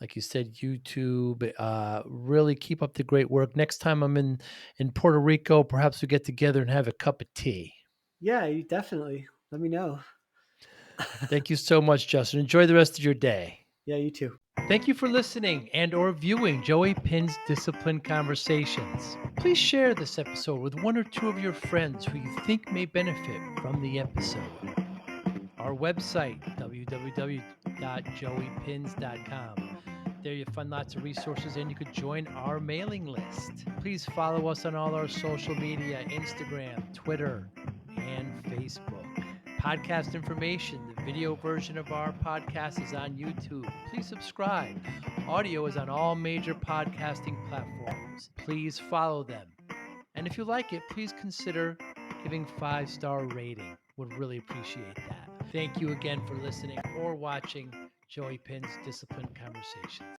like you said, YouTube. Really keep up the great work. Next time I'm in Puerto Rico, perhaps we get together and have a cup of tea. yeah, you definitely let me know. Thank you so much, Justin. Enjoy the rest of your day. Yeah, you too. Thank you for listening and or viewing Joey Pinz Discipline Conversations. Please share this episode with one or two of your friends who you think may benefit from the episode. Our website, www.joeypins.com. There you'll find lots of resources and you could join our mailing list. Please follow us on all our social media, Instagram, Twitter, and Facebook. Podcast information, the video version of our podcast is on YouTube. Please subscribe. Audio is on all major podcasting platforms. Please follow them. And if you like it, please consider giving 5-star rating. Would really appreciate that. Thank you again for listening or watching Joey Pin's Discipline Conversations.